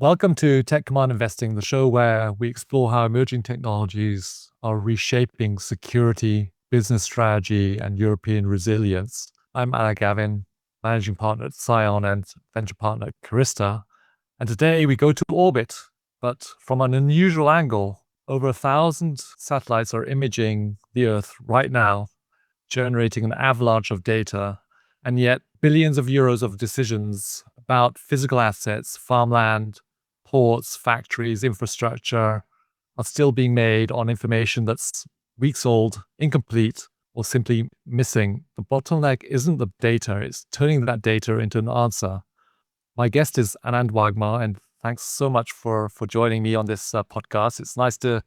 Welcome to Tech Command Investing, the show where we explore how emerging technologies are reshaping security, business strategy, and European resilience. I'm Alain Gavin, managing partner at Scion and venture partner at Carista. And today we go to orbit, but from an unusual angle. Over 1,000 satellites are imaging the Earth right now, generating an avalanche of data, and yet billions of euros of decisions about physical assets, farmland, ports, factories, infrastructure are still being made on information that's weeks old, incomplete, or simply missing. The bottleneck isn't the data, it's turning that data into an answer. My guest is Anand Waghmare, and thanks so much for joining me on this podcast. It's nice to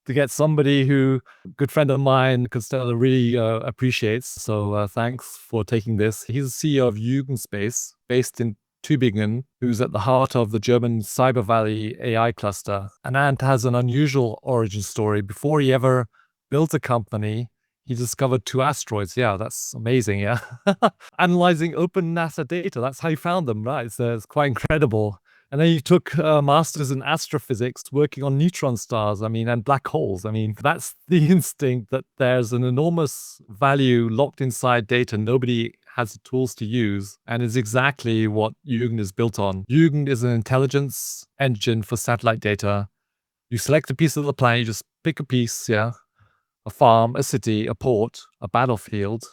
get somebody who, a good friend of mine, Costello, really appreciates. So thanks for taking this. He's the CEO of Yugen Space, based in Tübingen, who's at the heart of the German Cyber Valley AI cluster. Anand has an unusual origin story. Before he ever built a company, he discovered 2 asteroids. Yeah, that's amazing, yeah. Analyzing open NASA data, that's how he found them, right? So it's quite incredible. And then you took a master's in astrophysics, working on neutron stars, and black holes. That's the instinct that there's an enormous value locked inside data nobody has the tools to use, and is exactly what Yugen is built on. Yugen is an intelligence engine for satellite data. You select a piece of the planet, you just pick a piece, yeah, a farm, a city, a port, a battlefield,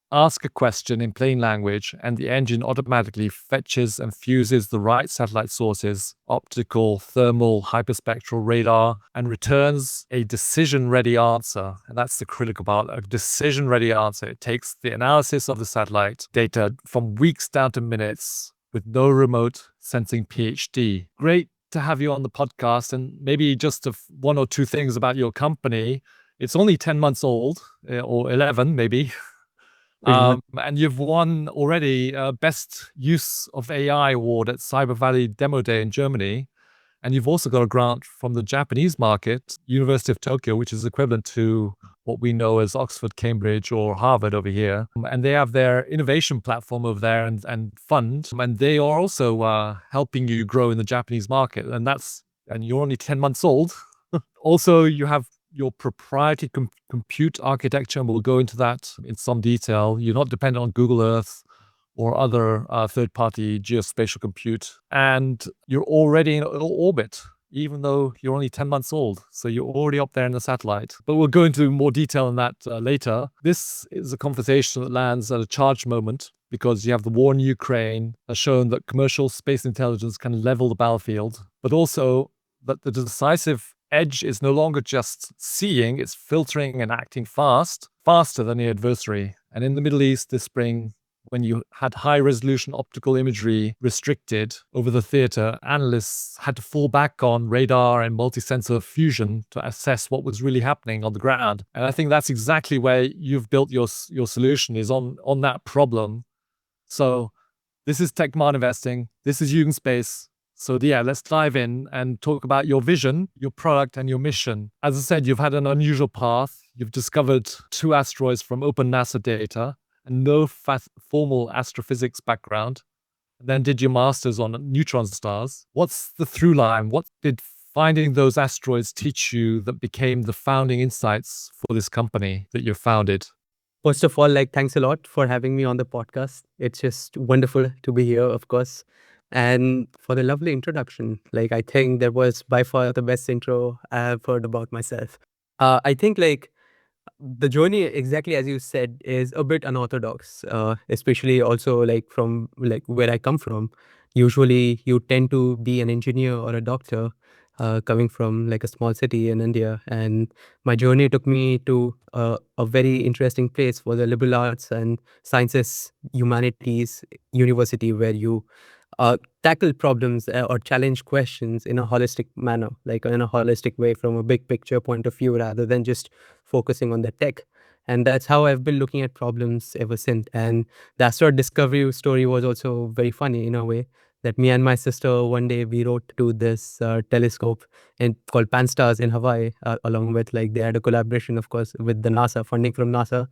ask a question in plain language, and the engine automatically fetches and fuses the right satellite sources, optical, thermal, hyperspectral, radar, and returns a decision-ready answer. And that's the critical part, a decision-ready answer. It takes the analysis of the satellite data from weeks down to minutes with no remote sensing PhD. Great to have you on the podcast, and maybe just one or two things about your company. It's only 10 months old, or 11 maybe. And you've won already Best Use of AI award at Cyber Valley Demo Day in Germany. And you've also got a grant from the Japanese market, University of Tokyo, which is equivalent to what we know as Oxford, Cambridge, or Harvard over here. And they have their innovation platform over there and fund. And they are also helping you grow in the Japanese market. And you're only 10 months old. Also, you have your proprietary compute architecture, and we'll go into that in some detail. You're not dependent on Google Earth or other third-party geospatial compute, and you're already in orbit, even though you're only 10 months old. So you're already up there in the satellite. But we'll go into more detail on that later. This is a conversation that lands at a charged moment, because you have the war in Ukraine has shown that commercial space intelligence can level the battlefield, but also that the decisive edge is no longer just seeing, it's filtering and acting faster than the adversary. And in the Middle East this spring, when you had high-resolution optical imagery restricted over the theater, analysts had to fall back on radar and multi-sensor fusion to assess what was really happening on the ground. And I think that's exactly where you've built your solution, is on that problem. So this is Tech Command Investing. This is Yugen Space. So yeah, let's dive in and talk about your vision, your product, and your mission. As I said, you've had an unusual path. You've discovered 2 asteroids from open NASA data and no formal astrophysics background. And then did your master's on neutron stars. What's the through line? What did finding those asteroids teach you that became the founding insights for this company that you founded? First of all, thanks a lot for having me on the podcast. It's just wonderful to be here, of course. And for the lovely introduction. I think that was by far the best intro I've heard about myself. I think the journey, exactly as you said, is a bit unorthodox, especially also from where I come from. Usually you tend to be an engineer or a doctor, coming from a small city in India. And my journey took me to a very interesting place for the liberal arts and sciences, humanities university, where you tackle problems or challenge questions in a holistic manner, in a holistic way, from a big picture point of view, rather than just focusing on the tech. And that's how I've been looking at problems ever since. And the asteroid discovery story was also very funny in a way, that me and my sister, one day we wrote to this telescope called Pan-STARRS in Hawaii, along with they had a collaboration, of course, with the NASA, funding from NASA.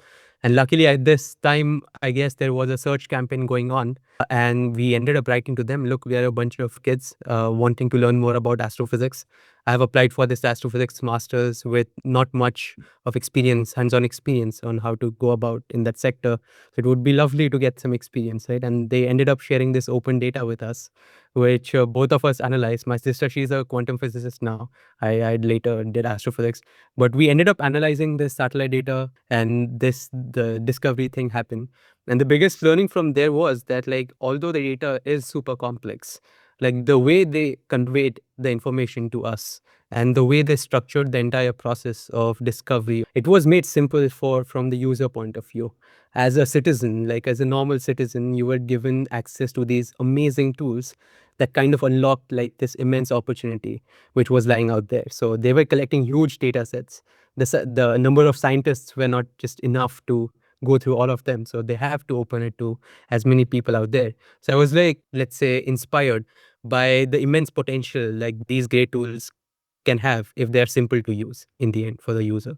And luckily at this time, I guess there was a search campaign going on, and we ended up writing to them, look, we are a bunch of kids wanting to learn more about astrophysics. I have applied for this astrophysics masters with not much of experience, hands-on experience on how to go about in that sector. So it would be lovely to get some experience, right? And they ended up sharing this open data with us, which both of us analyzed. My sister, she's a quantum physicist now. I later did astrophysics, but we ended up analyzing this satellite data, and the discovery thing happened. And the biggest learning from there was that, like, although the data is super complex, like the way they conveyed the information to us and the way they structured the entire process of discovery, it was made simple from the user point of view. As a citizen, like as a normal citizen, you were given access to these amazing tools that kind of unlocked like this immense opportunity which was lying out there. So they were collecting huge data sets. The number of scientists were not just enough to go through all of them. So they have to open it to as many people out there. So I was like, let's say, inspired by the immense potential like these great tools can have if they're simple to use in the end for the user.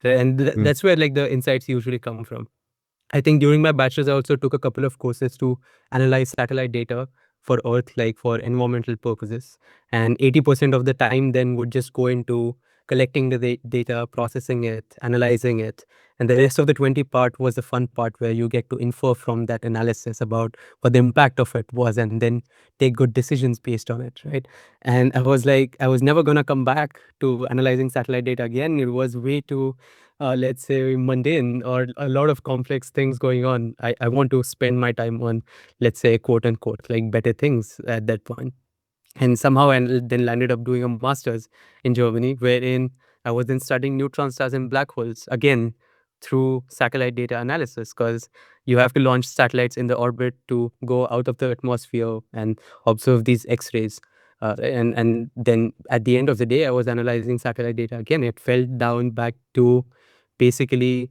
And that's where like the insights usually come from. I think during my bachelor's, I also took a couple of courses to analyze satellite data for Earth, like for environmental purposes. And 80% of the time then would just go into collecting the data, processing it, analyzing it. And the rest of the 20 part was the fun part where you get to infer from that analysis about what the impact of it was and then take good decisions based on it, right? And I was like, I was never going to come back to analyzing satellite data again. It was way too let's say, mundane or a lot of complex things going on. I want to spend my time on, let's say, quote unquote, like better things at that point. And somehow I then landed up doing a master's in Germany, wherein I was then studying neutron stars and black holes, again, through satellite data analysis, because you have to launch satellites in the orbit to go out of the atmosphere and observe these X-rays. And then at the end of the day, I was analyzing satellite data again. It fell down back to basically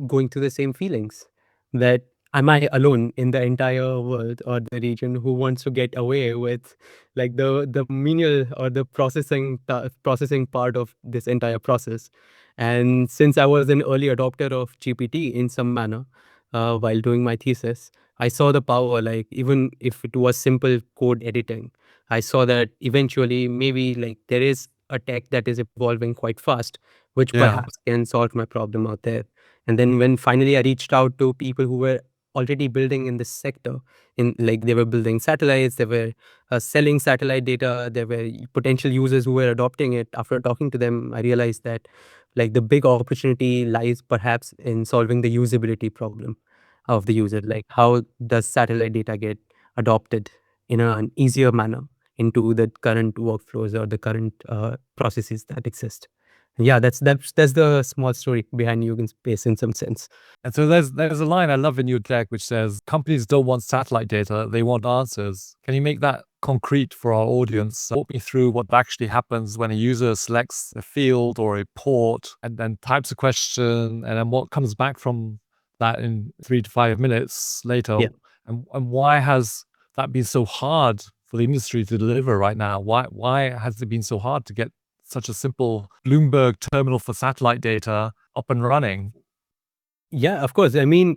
going through the same feelings, that am I alone in the entire world or the region who wants to get away with like the menial or the processing part of this entire process. And since I was an early adopter of GPT in some manner, while doing my thesis, I saw the power, like even if it was simple code editing, I saw that eventually maybe like there is a tech that is evolving quite fast, which Yeah. perhaps can solve my problem out there. And then when finally I reached out to people who were already building in this sector, in like they were building satellites, they were selling satellite data, there were potential users who were adopting it. After talking to them, I realized that like the big opportunity lies perhaps in solving the usability problem of the user. Like how does satellite data get adopted in an easier manner into the current workflows or the current processes that exist. Yeah, that's the small story behind Yugen Space in some sense. And so there's a line I love in your deck which says companies don't want satellite data, they want answers. Can you make that concrete for our audience? Walk me through what actually happens when a user selects a field or a port and then types a question, and then what comes back from that in 3 to 5 minutes later. Yeah. And why has that been so hard for the industry to deliver right now? Why has it been so hard to get such a simple Bloomberg terminal for satellite data up and running? Yeah, of course. I mean,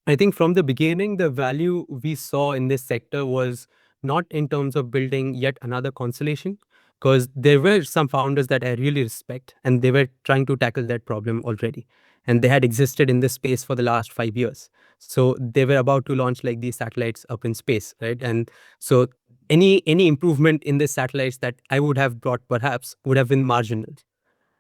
I think from the beginning, the value we saw in this sector was not in terms of building yet another constellation, because there were some founders that I really respect, and they were trying to tackle that problem already. And they had existed in this space for the last 5 years. So they were about to launch like these satellites up in space, right? And so any improvement in the satellites that I would have brought perhaps would have been marginal.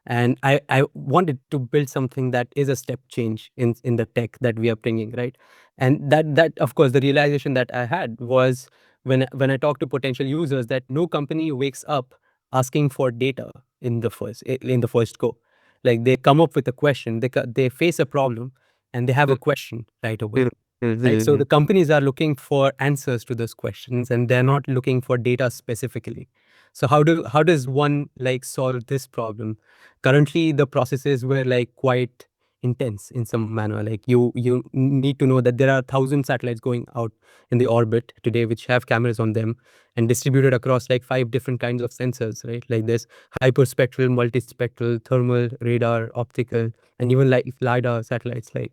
And I wanted to build something that is a step change in the tech that we are bringing, right? And that of course the realization that I had was when I talk to potential users, that no company wakes up asking for data in the first go. Like they come up with a question, they face a problem, and they have a question right away. Right. So the companies are looking for answers to those questions, and they're not looking for data specifically. So how does one like solve this problem? Currently, the processes were like quite intense in some manner. Like you need to know that there are 1,000 satellites going out in the orbit today, which have cameras on them and distributed across like 5 different kinds of sensors, right? Like there's hyperspectral, multispectral, thermal, radar, optical, and even like LiDAR satellites, like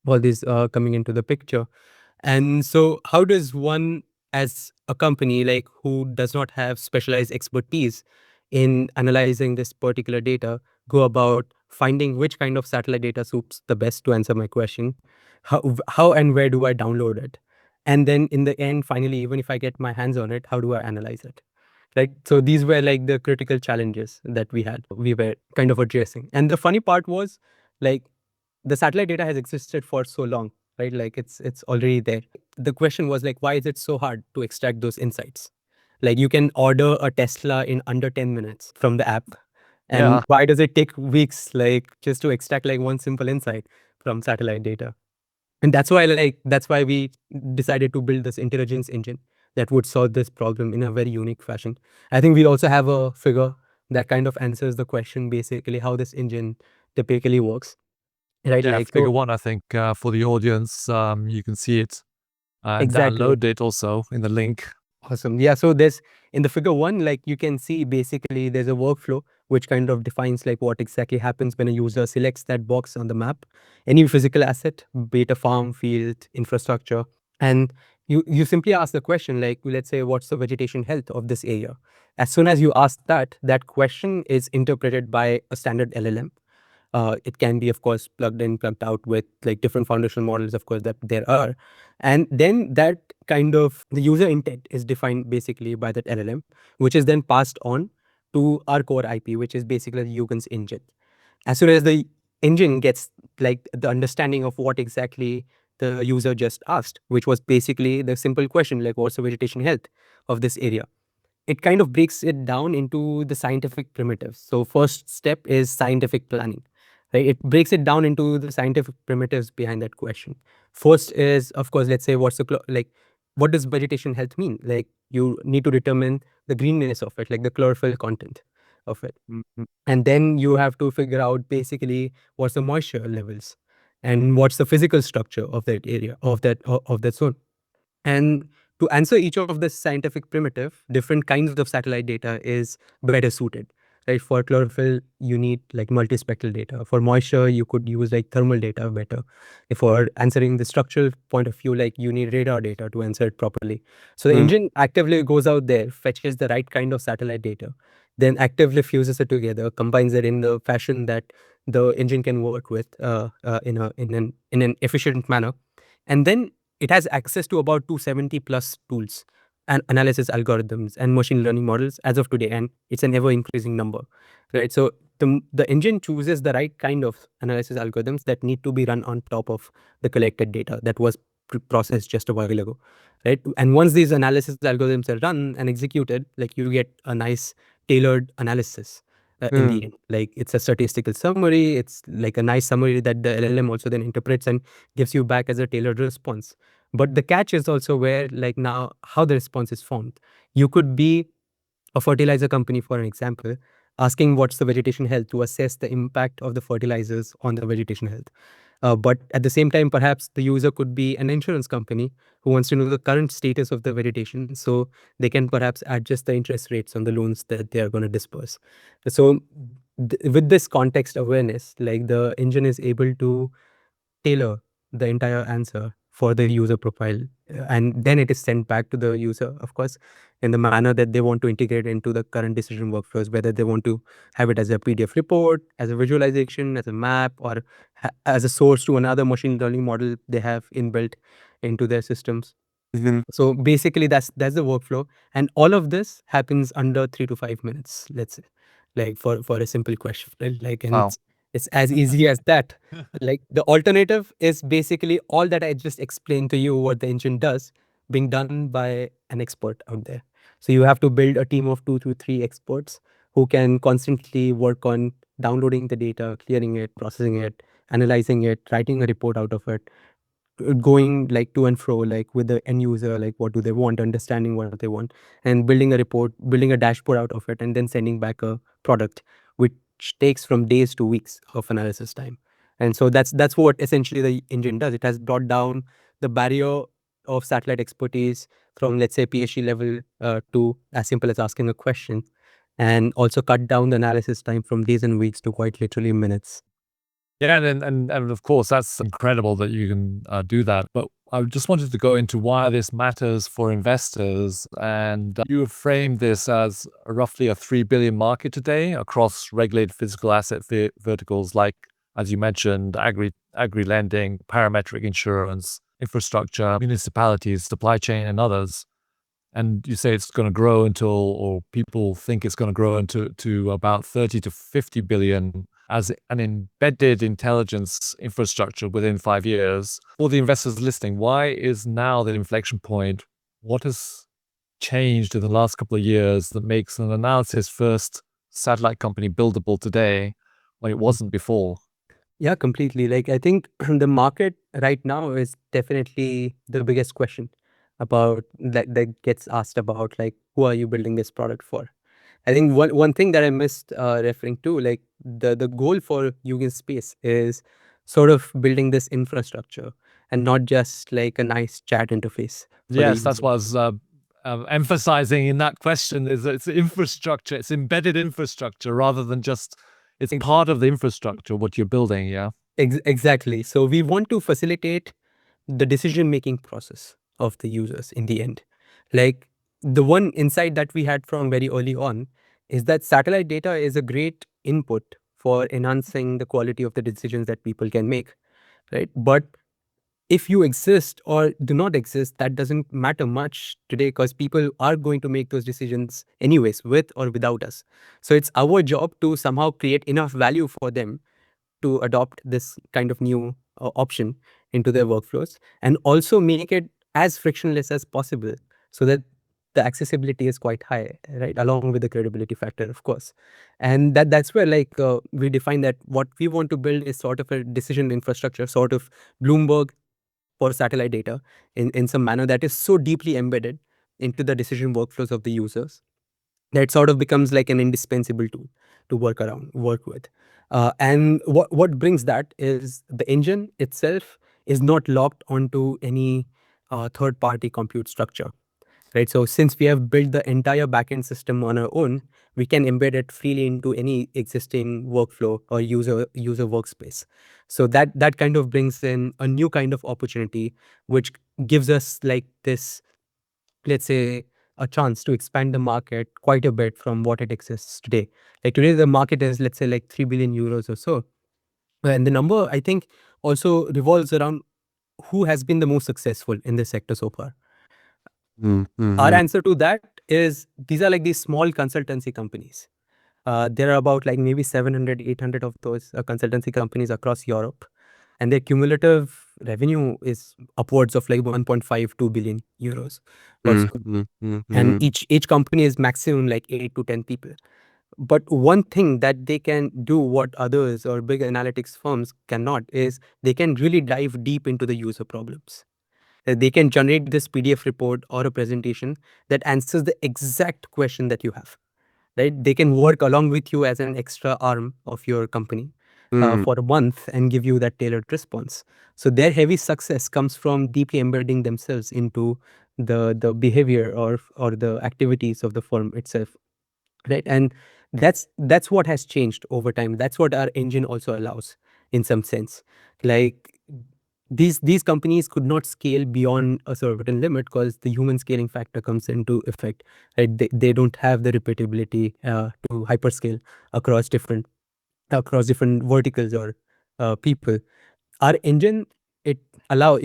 all these coming into the picture. And so how does one, as a company like who does not have specialized expertise in analyzing this particular data, go about finding which kind of satellite data suits the best to answer my question? How and where do I download it? And then in the end, finally, even if I get my hands on it, how do I analyze it? Like, so these were like the critical challenges that we were kind of addressing. And the funny part was, like, the satellite data has existed for so long, right? Like it's already there. The question was like, why is it so hard to extract those insights? Like you can order a Tesla in under 10 minutes from the app. And Yeah. why does it take weeks, like just to extract like one simple insight from satellite data? And that's why we decided to build this intelligence engine that would solve this problem in a very unique fashion. I think we also have a figure that kind of answers the question, basically how this engine typically works. Right, Yeah, like figure so one, I think, for the audience, you can see it and exactly. download it also in the link. Awesome. Yeah. So there's in the figure one, like you can see basically there's a workflow which kind of defines like what exactly happens when a user selects that box on the map, any physical asset, be it a farm, field, infrastructure, and you simply ask the question like, let's say, what's the vegetation health of this area? As soon as you ask that, that question is interpreted by a standard LLM. It can be, of course, plugged in, plugged out with like different foundational models, of course, that there are. And then that kind of the user intent is defined basically by that LLM, which is then passed on to our core IP, which is basically Yugen's engine. As soon as the engine gets like the understanding of what exactly the user just asked, which was basically the simple question, like what's the vegetation health of this area? It kind of breaks it down into the scientific primitives. So first step is scientific planning, right? It breaks it down into the scientific primitives behind that question. First is, of course, let's say what's the like, what does vegetation health mean? Like you need to determine the greenness of it, like the chlorophyll content of it. And then you have to figure out basically what's the moisture levels and what's the physical structure of that area, of that zone. And to answer each of the scientific primitive, different kinds of satellite data is better suited. Right? For chlorophyll, you need like multispectral data. For moisture, you could use like thermal data better. For answering the structural point of view, like you need radar data to answer it properly. So the engine actively goes out there, fetches the right kind of satellite data, then actively fuses it together, combines it in the fashion that the engine can work with in an efficient manner, and then it has access to about 270 plus tools and analysis algorithms and machine learning models as of today, and it's an ever increasing number, right? So the engine chooses the right kind of analysis algorithms that need to be run on top of the collected data that was processed just a while ago, right? And once these analysis algorithms are run and executed, like you get a nice tailored analysis in the end. Like it's a statistical summary, it's like a nice summary that the LLM also then interprets and gives you back as a tailored response. But the catch is also where, like, now how the response is formed. You could be a fertilizer company, for an example, asking what's the vegetation health to assess the impact of the fertilizers on the vegetation health. But at the same time, perhaps the user could be an insurance company who wants to know the current status of the vegetation so they can perhaps adjust the interest rates on the loans that they are going to disperse. So, with this context awareness, like the engine is able to tailor the entire answer for the user profile. And then it is sent back to the user, of course, in the manner that they want to integrate into the current decision workflows, whether they want to have it as a PDF report, as a visualization, as a map, or as a source to another machine learning model they have inbuilt into their systems. So basically, that's the workflow, and all of this happens under 3 to 5 minutes. Let's say, like for a simple question, right? Like, and Wow. it's as easy as that. Like the alternative is basically all that I just explained to you, what the engine does, being done by an expert out there. So you have to build a team of 2 to 3 experts who can constantly work on downloading the data, clearing it, processing it, analyzing it, writing a report out of it, going like to and fro, like with the end user, like what do they want, understanding what they want, and building a report, building a dashboard out of it, and then sending back a product, which takes from days to weeks of analysis time. And so that's what essentially the engine does. It has brought down the barrier of satellite expertise from, let's say, PhD level to as simple as asking a question, and also cut down the analysis time from days and weeks to quite literally minutes. Yeah, and of course, that's incredible that you can do that. But I just wanted to go into why this matters for investors. And you have framed this as roughly a 3 billion market today across regulated physical asset verticals like, as you mentioned, agri lending, parametric insurance, infrastructure, municipalities, supply chain, and others. And you say it's going to grow until, or people think it's going to grow to about 30 to 50 billion as an embedded intelligence infrastructure within 5 years. For the investors listening, why is now the inflection point? What has changed in the last couple of years that makes an analysis first satellite company buildable today when it wasn't before? Yeah, completely. Like, I think the market right now is definitely the biggest question about that gets asked about, like, who are you building this product for? I think one thing that I missed referring to, like, the goal for Yugen Space is sort of building this infrastructure and not just like a nice chat interface for the Yes, that's user. what I was emphasizing in that question is that it's infrastructure, it's embedded infrastructure rather than just, it's Ex- part of the infrastructure, what you're building, yeah? exactly. So we want to facilitate the decision-making process of the users in the end. Like, the one insight that we had from very early on is that satellite data is a great input for enhancing the quality of the decisions that people can make, right? But if you exist or do not exist, that doesn't matter much today because people are going to make those decisions anyways, with or without us. So it's our job to somehow create enough value for them to adopt this kind of new option into their workflows, and also make it as frictionless as possible so that the accessibility is quite high, right? Along with the credibility factor, of course. And that's where, like, we define that what we want to build is sort of a decision infrastructure, sort of Bloomberg for satellite data, in some manner that is so deeply embedded into the decision workflows of the users that sort of becomes like an indispensable tool to work with. And what brings that is the engine itself is not locked onto any third party compute structure, right? So since we have built the entire backend system on our own, we can embed it freely into any existing workflow or user workspace. So that kind of brings in a new kind of opportunity, which gives us like this, let's say, a chance to expand the market quite a bit from what it exists today. Like, today the market is, let's say, like 3 billion euros or so. And the number, I think, also revolves around who has been the most successful in this sector so far. Our Mm-hmm. answer to that is these are like these small consultancy companies. There are about like maybe 700, 800 of those consultancy companies across Europe. And their cumulative revenue is upwards of like 1.5, 2 billion euros or so. And Mm-hmm. each company is maximum like 8 to 10 people. But one thing that they can do what others or big analytics firms cannot is they can really dive deep into the user problems. They can generate this PDF report or a presentation that answers the exact question that you have, right? They can work along with you as an extra arm of your company for a month and give you that tailored response. So their heavy success comes from deeply embedding themselves into the behavior or the activities of the firm itself, right? And that's what has changed over time. That's what our engine also allows in some sense. Like, these companies could not scale beyond a certain limit because the human scaling factor comes into effect, right? They don't have the repeatability to hyperscale across different verticals or people. Our engine, it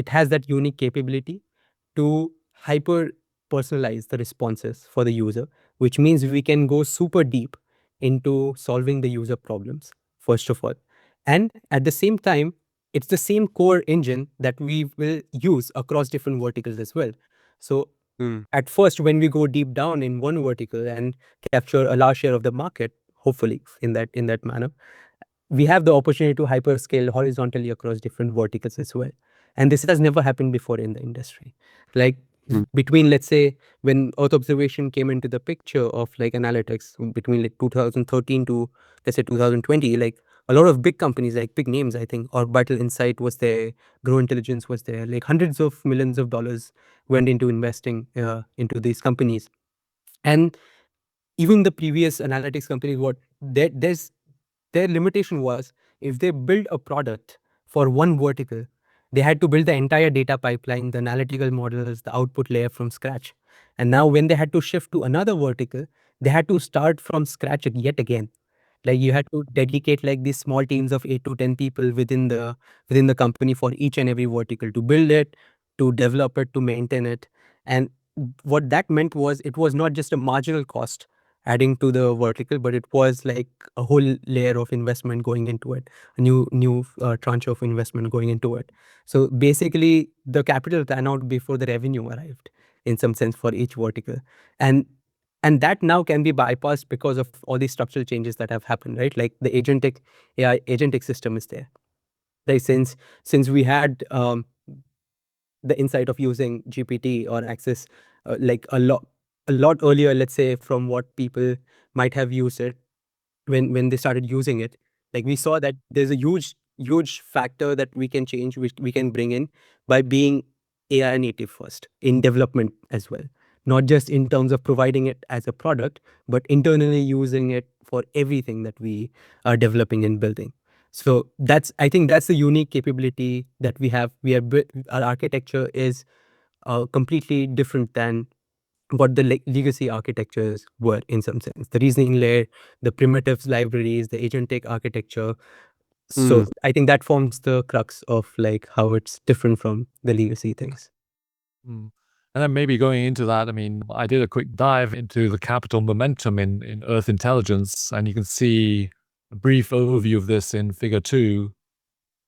has that unique capability to hyper personalize the responses for the user, which means we can go super deep into solving the user problems, first of all. And at the same time, it's the same core engine that we will use across different verticals as well. So at first, when we go deep down in one vertical and capture a large share of the market, hopefully in that manner, we have the opportunity to hyperscale horizontally across different verticals as well. And this has never happened before in the industry. Like, between, let's say, when Earth observation came into the picture of like analytics between like 2013 to, let's say, 2020, like, a lot of big companies, like big names, I think Orbital Insight was there, Grow Intelligence was there, like hundreds of millions of dollars went into investing into these companies. And even the previous analytics companies, what their limitation was, if they build a product for one vertical, they had to build the entire data pipeline, the analytical models, the output layer from scratch. And now when they had to shift to another vertical, they had to start from scratch yet again. Like you had to dedicate like these small teams of 8 to 10 people within the company for each and every vertical to build it, to develop it, to maintain it. And what that meant was, it was not just a marginal cost adding to the vertical, but it was like a whole layer of investment going into it, a new tranche of investment going into it. So basically, the capital ran out before the revenue arrived, in some sense, for each vertical. And and that now can be bypassed because of all these structural changes that have happened, right? Like the agentic AI agentic system is there. Like since we had the insight of using GPT or access like a lot earlier, let's say, from what people might have used it when they started using it. Like we saw that there's a huge factor that we can change, which we can bring in by being AI native first in development as well, not just in terms of providing it as a product, but internally using it for everything that we are developing and building. So I think that's the unique capability that we have. Our architecture is completely different than what the legacy architectures were, in some sense. The reasoning layer, the primitives libraries, the agentic architecture. So I think that forms the crux of like how it's different from the legacy things. Mm. And then maybe going into that, I mean, I did a quick dive into the capital momentum in Earth intelligence, and you can see a brief overview of this in figure 2.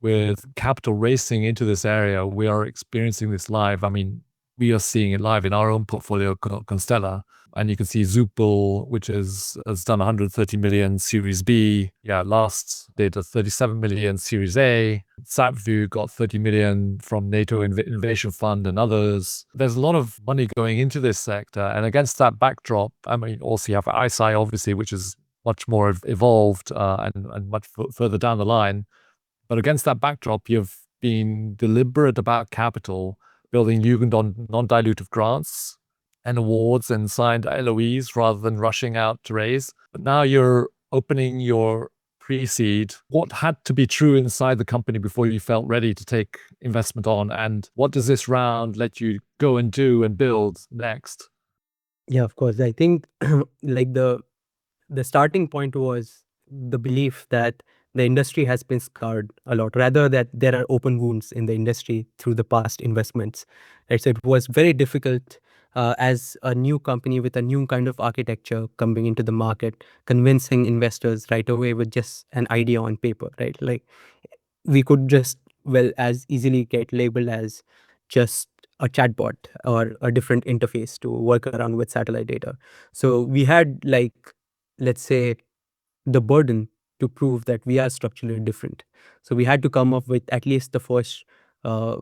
With capital racing into this area, we are experiencing this live. I mean, we are seeing it live in our own portfolio, Constella. And you can see Zoopal, which has done 130 million Series B. Yeah, last did a 37 million Series A. SatView got 30 million from NATO Innovation Fund and others. There's a lot of money going into this sector. And against that backdrop, I mean, also you have ISI, obviously, which is much more evolved and much further down the line. But against that backdrop, you've been deliberate about capital, building Jugend on non-dilutive grants and awards and signed LOEs rather than rushing out to raise. But now you're opening your pre-seed. What had to be true inside the company before you felt ready to take investment on? And what does this round let you go and do and build next? Yeah, of course. I think like the starting point was the belief that the industry has been scarred a lot, rather that there are open wounds in the industry through the past investments. Right? So it was very difficult as a new company with a new kind of architecture coming into the market, convincing investors right away with just an idea on paper, right? Like we could just, well, as easily get labeled as just a chatbot or a different interface to work around with satellite data. So we had, like, let's say, the burden to prove that we are structurally different. So we had to come up with at least the first uh,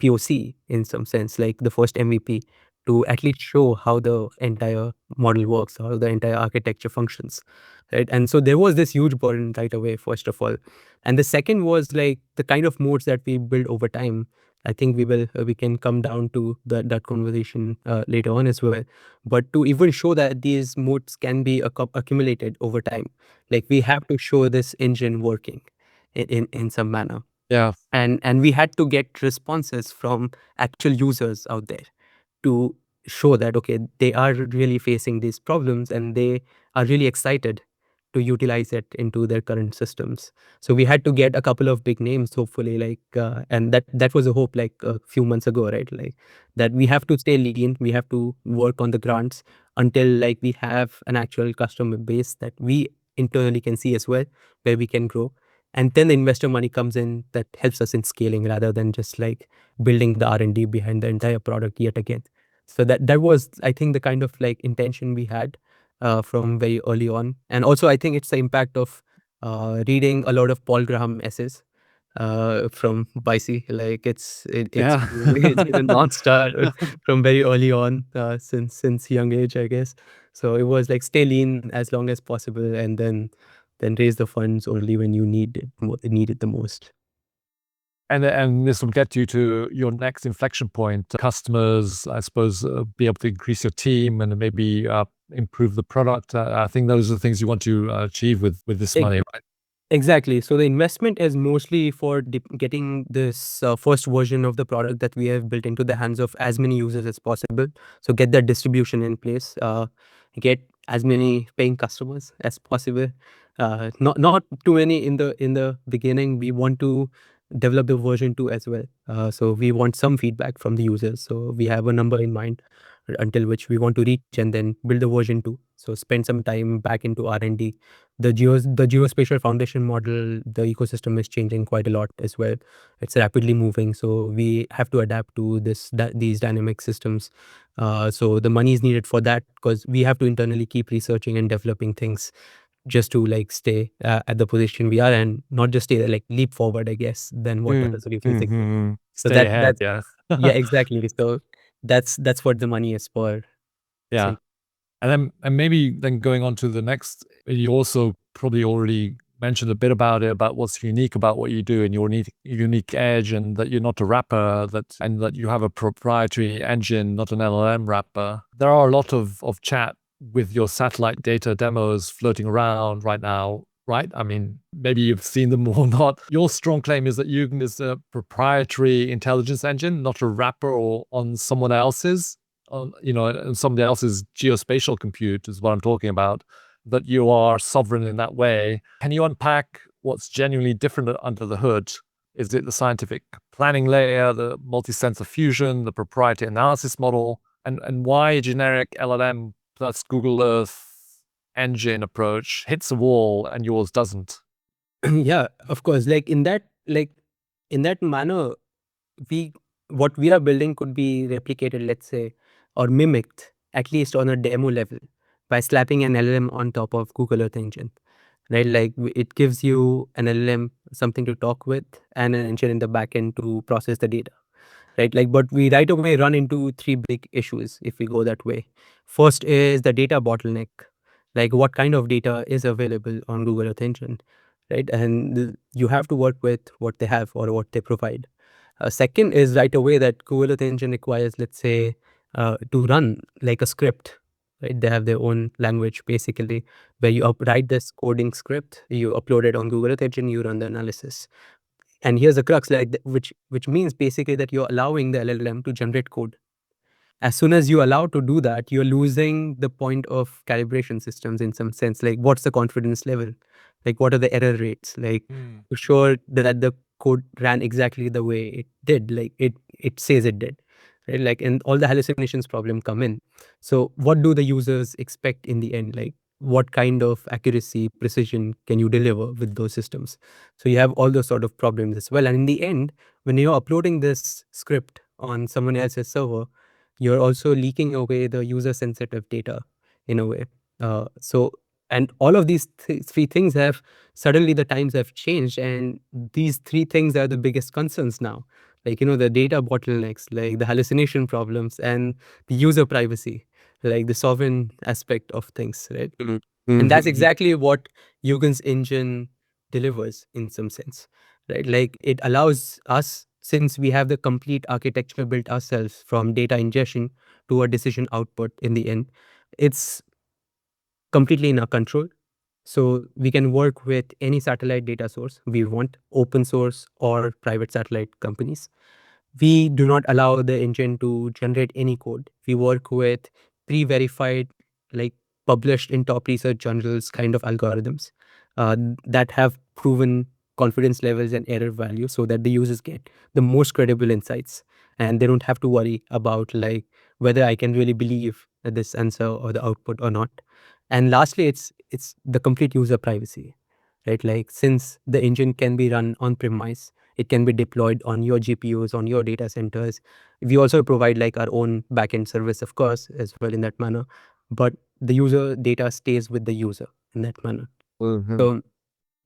POC, in some sense, like the first MVP, to at least show how the entire model works, how the entire architecture functions, right? And so there was this huge burden right away, first of all. And the second was like the kind of modes that we build over time. I think we can come down to that conversation later on as well. But to even show that these modes can be accumulated over time, like we have to show this engine working in some manner. Yeah. And we had to get responses from actual users out there to show that, okay, they are really facing these problems and they are really excited to utilize it into their current systems. So we had to get a couple of big names, hopefully, like and that was a hope, like a few months ago, right? Like that we have to stay lean, we have to work on the grants until like we have an actual customer base that we internally can see as well, where we can grow. And then the investor money comes in that helps us in scaling, rather than just like building the R&D behind the entire product yet again. So that was, I think, the kind of like intention we had from very early on. And also I think it's the impact of reading a lot of Paul Graham essays from Bicey. Like Yeah. it's been a non-star from very early on, since young age, I guess. So it was like stay lean as long as possible, and then then raise the funds only when you need it the most. And this will get you to your next inflection point. Customers, I suppose, be able to increase your team and maybe improve the product. I think those are the things you want to achieve with this money, right? Exactly. So the investment is mostly for getting this first version of the product that we have built into the hands of as many users as possible. So get that distribution in place, get as many paying customers as possible. Not too many in the beginning. We want to develop the version 2 as well. So we want some feedback from the users. So we have a number in mind until which we want to reach and then build the version 2. So spend some time back into R&D. The geospatial foundation model, the ecosystem is changing quite a lot as well. It's rapidly moving, so we have to adapt to these dynamic systems. So the money is needed for that because we have to internally keep researching and developing things just to like stay at the position we are and not just stay there, like leap forward, I guess, than what the solution is. So Stay ahead, yeah. yeah, exactly. So that's what the money is for. Yeah. And maybe then going on to the next, you also probably already mentioned a bit about it, about what's unique about what you do and your unique edge, and that you're not a wrapper, and that you have a proprietary engine, not an LLM wrapper. There are a lot of chat with your satellite data demos floating around right now, right? I mean, maybe you've seen them or not. Your strong claim is that Yugen is a proprietary intelligence engine, not a wrapper or on someone else's. And somebody else's geospatial compute is what I'm talking about, that you are sovereign in that way. Can you unpack what's genuinely different under the hood? Is it the scientific planning layer, the multi-sensor fusion, the proprietary analysis model, and why a generic LLM plus Google Earth engine approach hits a wall and yours doesn't? Yeah, of course. In that manner, what we are building could be replicated, let's say, or mimicked, at least on a demo level, by slapping an LLM on top of Google Earth Engine, right? It gives you an LLM something to talk with and an engine in the backend to process the data, right? But we right away run into three big issues if we go that way. First is the data bottleneck, like what kind of data is available on Google Earth Engine, right? And you have to work with what they have or what they provide. Second is right away that Google Earth Engine requires, let's say, to run like a script, right? They have their own language basically, where you write this coding script, you upload it on Google Earth Engine, you run the analysis. And here's the crux, which means basically that you're allowing the LLM to generate code. As soon as you allow to do that, you're losing the point of calibration systems in some sense. Like, what's the confidence level? Like, what are the error rates? Like, to sure that the code ran exactly the way it did, like it says it did, right? And all the hallucinations problem come in. So, what do the users expect in the end? Like, what kind of accuracy, precision can you deliver with those systems? So you have all those sort of problems as well. And in the end, when you're uploading this script on someone else's server, you're also leaking away the user sensitive data in a way. And all of these three things have suddenly the times have changed, and these three things are the biggest concerns now. The data bottlenecks, like the hallucination problems, and the user privacy, like the sovereign aspect of things, right? And that's exactly what Yugen's engine delivers in some sense, right? Like it allows us, since we have the complete architecture built ourselves from data ingestion to a decision output in the end, it's completely in our control. So we can work with any satellite data source we want, open source or private satellite companies. We do not allow the engine to generate any code. We work with pre-verified, like published in top research journals kind of algorithms that have proven confidence levels and error values so that the users get the most credible insights and they don't have to worry about like whether I can really believe this answer or the output or not. And lastly, it's the complete user privacy, right? Like since the engine can be run on premise, it can be deployed on your GPUs, on your data centers. We also provide like our own backend service, of course, as well in that manner. But the user data stays with the user in that manner. So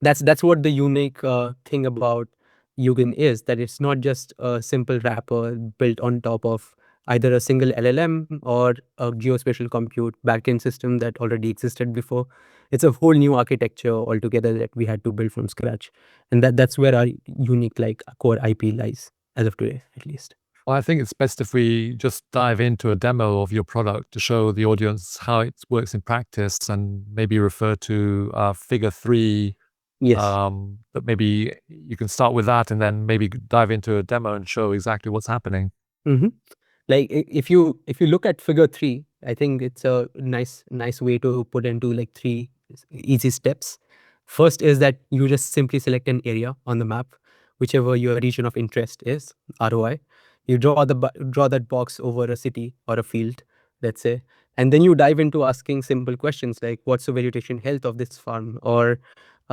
that's what the unique thing about Yugen is, that it's not just a simple wrapper built on top of either a single LLM or a geospatial compute backend system that already existed before. It's a whole new architecture altogether that we had to build from scratch. And that's where our unique like core IP lies as of today, at least. Well, I think it's best if we just dive into a demo of your product to show the audience how it works in practice, and maybe refer to figure 3. Yes. But maybe you can start with that and then maybe dive into a demo and show exactly what's happening. Mm-hmm. Like if you look at figure 3, I think it's a nice way to put into like 3 easy steps. First is that you just simply select an area on the map, whichever your region of interest is, ROI. You draw that box over a city or a field, let's say, and then you dive into asking simple questions like what's the vegetation health of this farm, or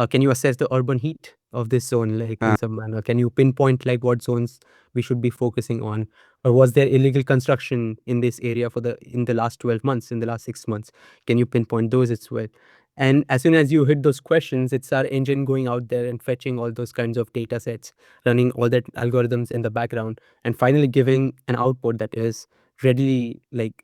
can you assess the urban heat of this zone, like in some manner? Can you pinpoint like what zones we should be focusing on? Or was there illegal construction in this area in the last 12 months, in the last 6 months? Can you pinpoint those as well? And as soon as you hit those questions, it's our engine going out there and fetching all those kinds of data sets, running all that algorithms in the background, and finally giving an output that is readily like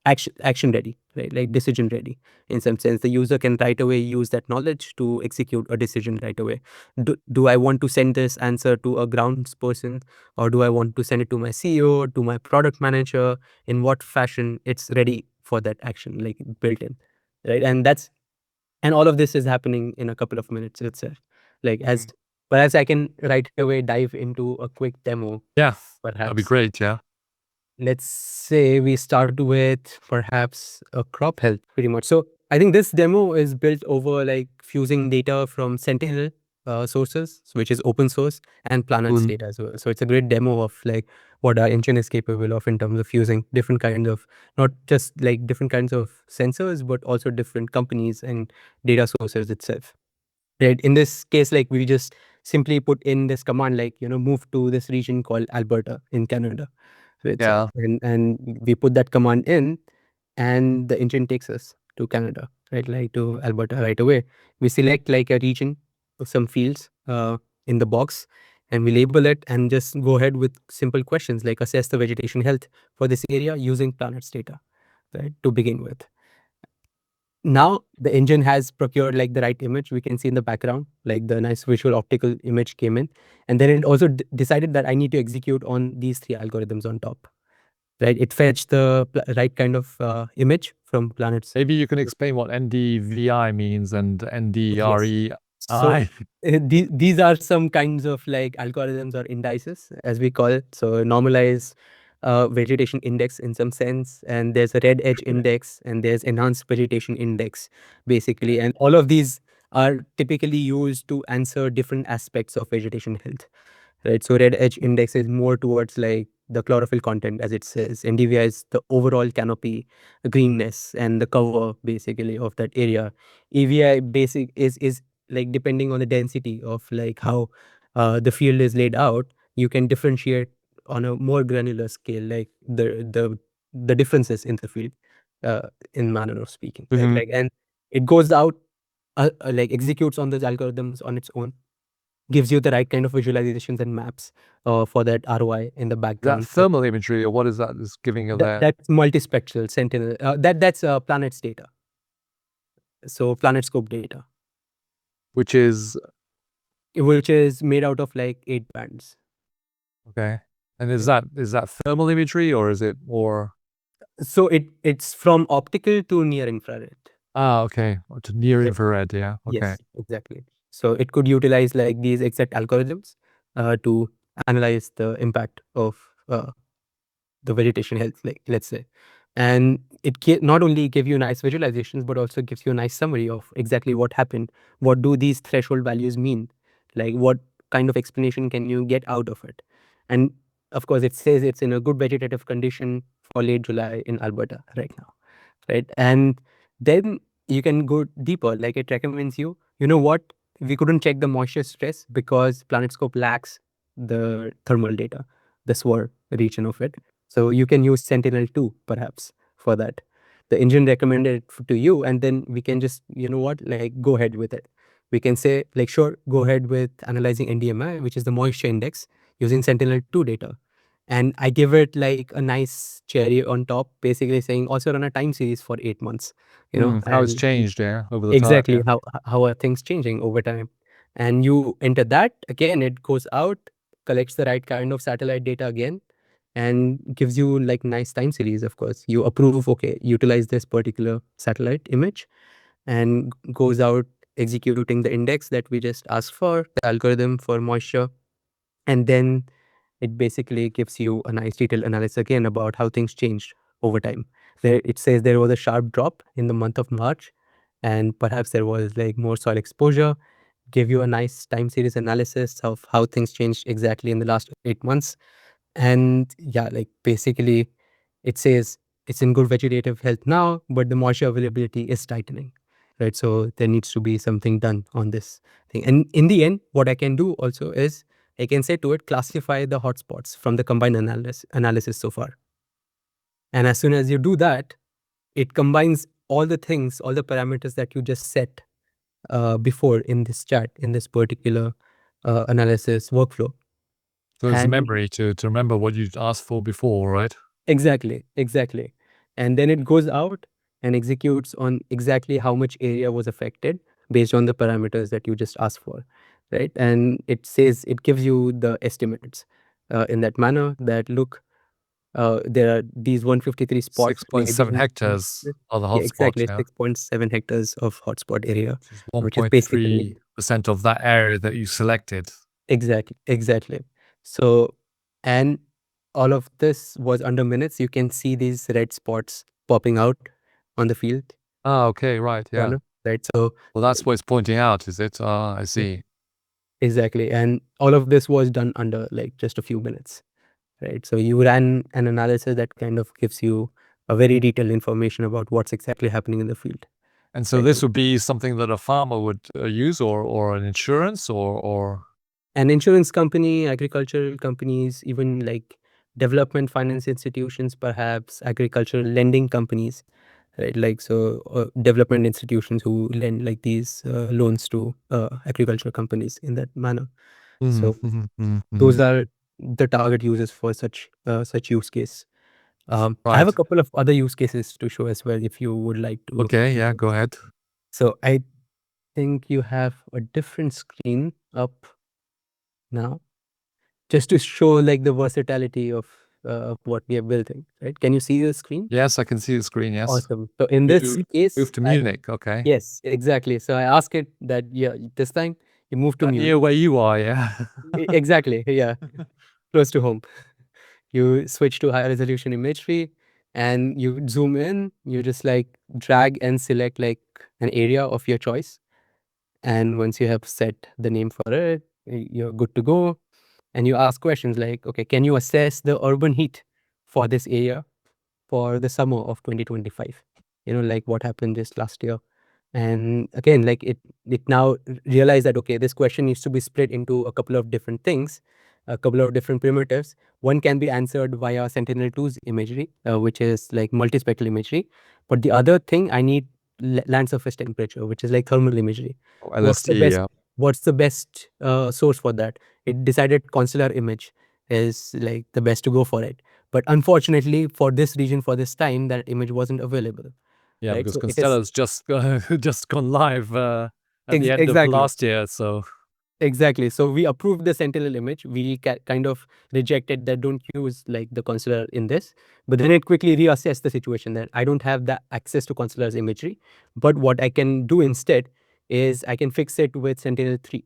action ready, right? Like decision ready. In some sense, the user can right away use that knowledge to execute a decision right away. Do I want to send this answer to a grounds person, or do I want to send it to my CEO, to my product manager? In what fashion it's ready for that action, like built in, right? And all of this is happening in a couple of minutes itself. Like as I can right away dive into a quick demo, Yeah, that'd be perhaps. great. Yeah. Let's say we start with perhaps a crop health, pretty much. So I think this demo is built over like fusing data from Sentinel sources, which is open source, and Planet's data as well. So it's a great demo of like what our engine is capable of in terms of using different kinds of, not just like different kinds of sensors, but also different companies and data sources itself. Right. In this case, like we just simply put in this command, like, move to this region called Alberta in Canada. Yeah. And we put that command in, and the engine takes us to Canada, right? Like to Alberta right away. We select like a region or some fields in the box, and we label it and just go ahead with simple questions like assess the vegetation health for this area using Planet's data, right? To begin with. Now the engine has procured like the right image. We can see in the background, like the nice visual optical image came in. And then it also decided that I need to execute on these 3 algorithms on top, right? It fetched the right kind of image from planets. Maybe you can explain what NDVI means and NDREI. So these are some kinds of like algorithms or indices, as we call it. So normalize vegetation index in some sense, and there's a red edge index, and there's enhanced vegetation index, basically. And all of these are typically used to answer different aspects of vegetation health, right? So red edge index is more towards like the chlorophyll content, as it says. NDVI is the overall canopy greenness and the cover basically of that area. EVI basic is like depending on the density of like how the field is laid out, you can differentiate on a more granular scale, like the differences in the field, uh, in manner of speaking, right? Like, and it goes out like executes on those algorithms on its own, gives you the right kind of visualizations and maps for that ROI in the Is that background. thermal imagery, or what is that? Is giving you that? That's multispectral Sentinel. That's planet's data. So PlanetScope data, Which is which is made out of like 8 bands. okay. And is that thermal imagery, or is it more? So it's from optical to near infrared. Okay. To near infrared. Yeah. Okay. Yes, exactly. So it could utilize like these exact algorithms to analyze the impact of the vegetation health, like let's say. And it not only give you nice visualizations, but also gives you a nice summary of exactly what happened. What do these threshold values mean? Like what kind of explanation can you get out of it? And of course, it says it's in a good vegetative condition for late July in Alberta right now, right? And then you can go deeper. Like it recommends you know what? We couldn't check the moisture stress because PlanetScope lacks the thermal data, the SWR region of it. So you can use Sentinel-2 perhaps for that. The engine recommended it to you, and then we can just, like go ahead with it. We can say, like, sure, go ahead with analyzing NDMI, which is the moisture index, using Sentinel-2 data. And I give it like a nice cherry on top, basically saying also run a time series for 8 months, How it's and changed over the time. exactly how are things changing over time. And you enter that, again, it goes out, collects the right kind of satellite data again, and gives you like nice time series. Of course, you approve, okay, utilize this particular satellite image, and goes out executing the index that we just asked for, the algorithm for moisture. And then it basically gives you a nice detailed analysis again about how things changed over time. There it says there was a sharp drop in the month of March, and perhaps there was like more soil exposure. Give you a nice time series analysis of how things changed exactly in the last 8 months. And yeah, like basically it says it's in good vegetative health now, but the moisture availability is tightening, right? So there needs to be something done on this thing. And in the end, what I can do also is I can say to it, classify the hotspots from the combined analysis so far. And as soon as you do that, it combines all the things, all the parameters that you just set before in this chat, in this particular analysis workflow. So it's a And memory to remember what you asked for before, right? exactly. And then it goes out and executes on exactly how much area was affected based on the parameters that you just asked for, right? And it says, it gives you the estimates in that manner that look, there are these 153 spots, maybe 6.7 hectares are the yeah, hotspots, exactly, yeah. 6.7 hectares of hotspot area, Which is which is basically 1.3% of that area that you selected. exactly. So, and all of this was under minutes. You can see these red spots popping out on the field Ah, okay, right, yeah. corner, right? So, Well, that's what it's pointing out, is it? Ah, I yeah, see. exactly. And all of this was done under like just a few minutes, right? So you ran an analysis that kind of gives you a very detailed information about what's exactly happening in the field, And so right? this would be something that a farmer would use, or an insurance, or An insurance company, agricultural companies, even like development finance institutions, perhaps agricultural lending companies, right? Like so, development institutions who lend like these loans to agricultural companies in that manner. So those are the target users for such use case. I have a right. couple of other use cases to show as well, if you would like to. Okay, yeah, go ahead. So I think you have a different screen up now, just to show like the versatility of what we are building, right? Can you see the screen? Yes, I can see the screen, yes. Awesome. So in this You case, moved to Munich, okay. yes, exactly. So I ask it that, yeah, this time you move to Near Munich. where you are, yeah. Exactly. Yeah. Close to home. You switch to high resolution imagery and you zoom in, you just like drag and select like an area of your choice. And once you have set the name for it, you're good to go. And you ask questions like, okay, can you assess the urban heat for this area for the summer of 2025? Like what happened just last year. And again, like it now realized that, okay, this question needs to be split into a couple of different things, a couple of different primitives. One can be answered via Sentinel-2's imagery, which is like multispectral imagery. But the other thing, I need land surface temperature, which is like thermal imagery. Oh, What's the LST, best? yeah. What's the best source for that? It decided consular image is like the best to go for it. But unfortunately, for this region, for this time, that image wasn't available, Yeah, right? because So it is Constella's just just gone live at the end of exactly. last year, so Exactly. So we approved the Sentinel image. We kind of rejected that don't use like the consular in this. But then it quickly reassessed the situation that I don't have the access to consular's imagery. But what I can do instead is I can fix it with Sentinel-3,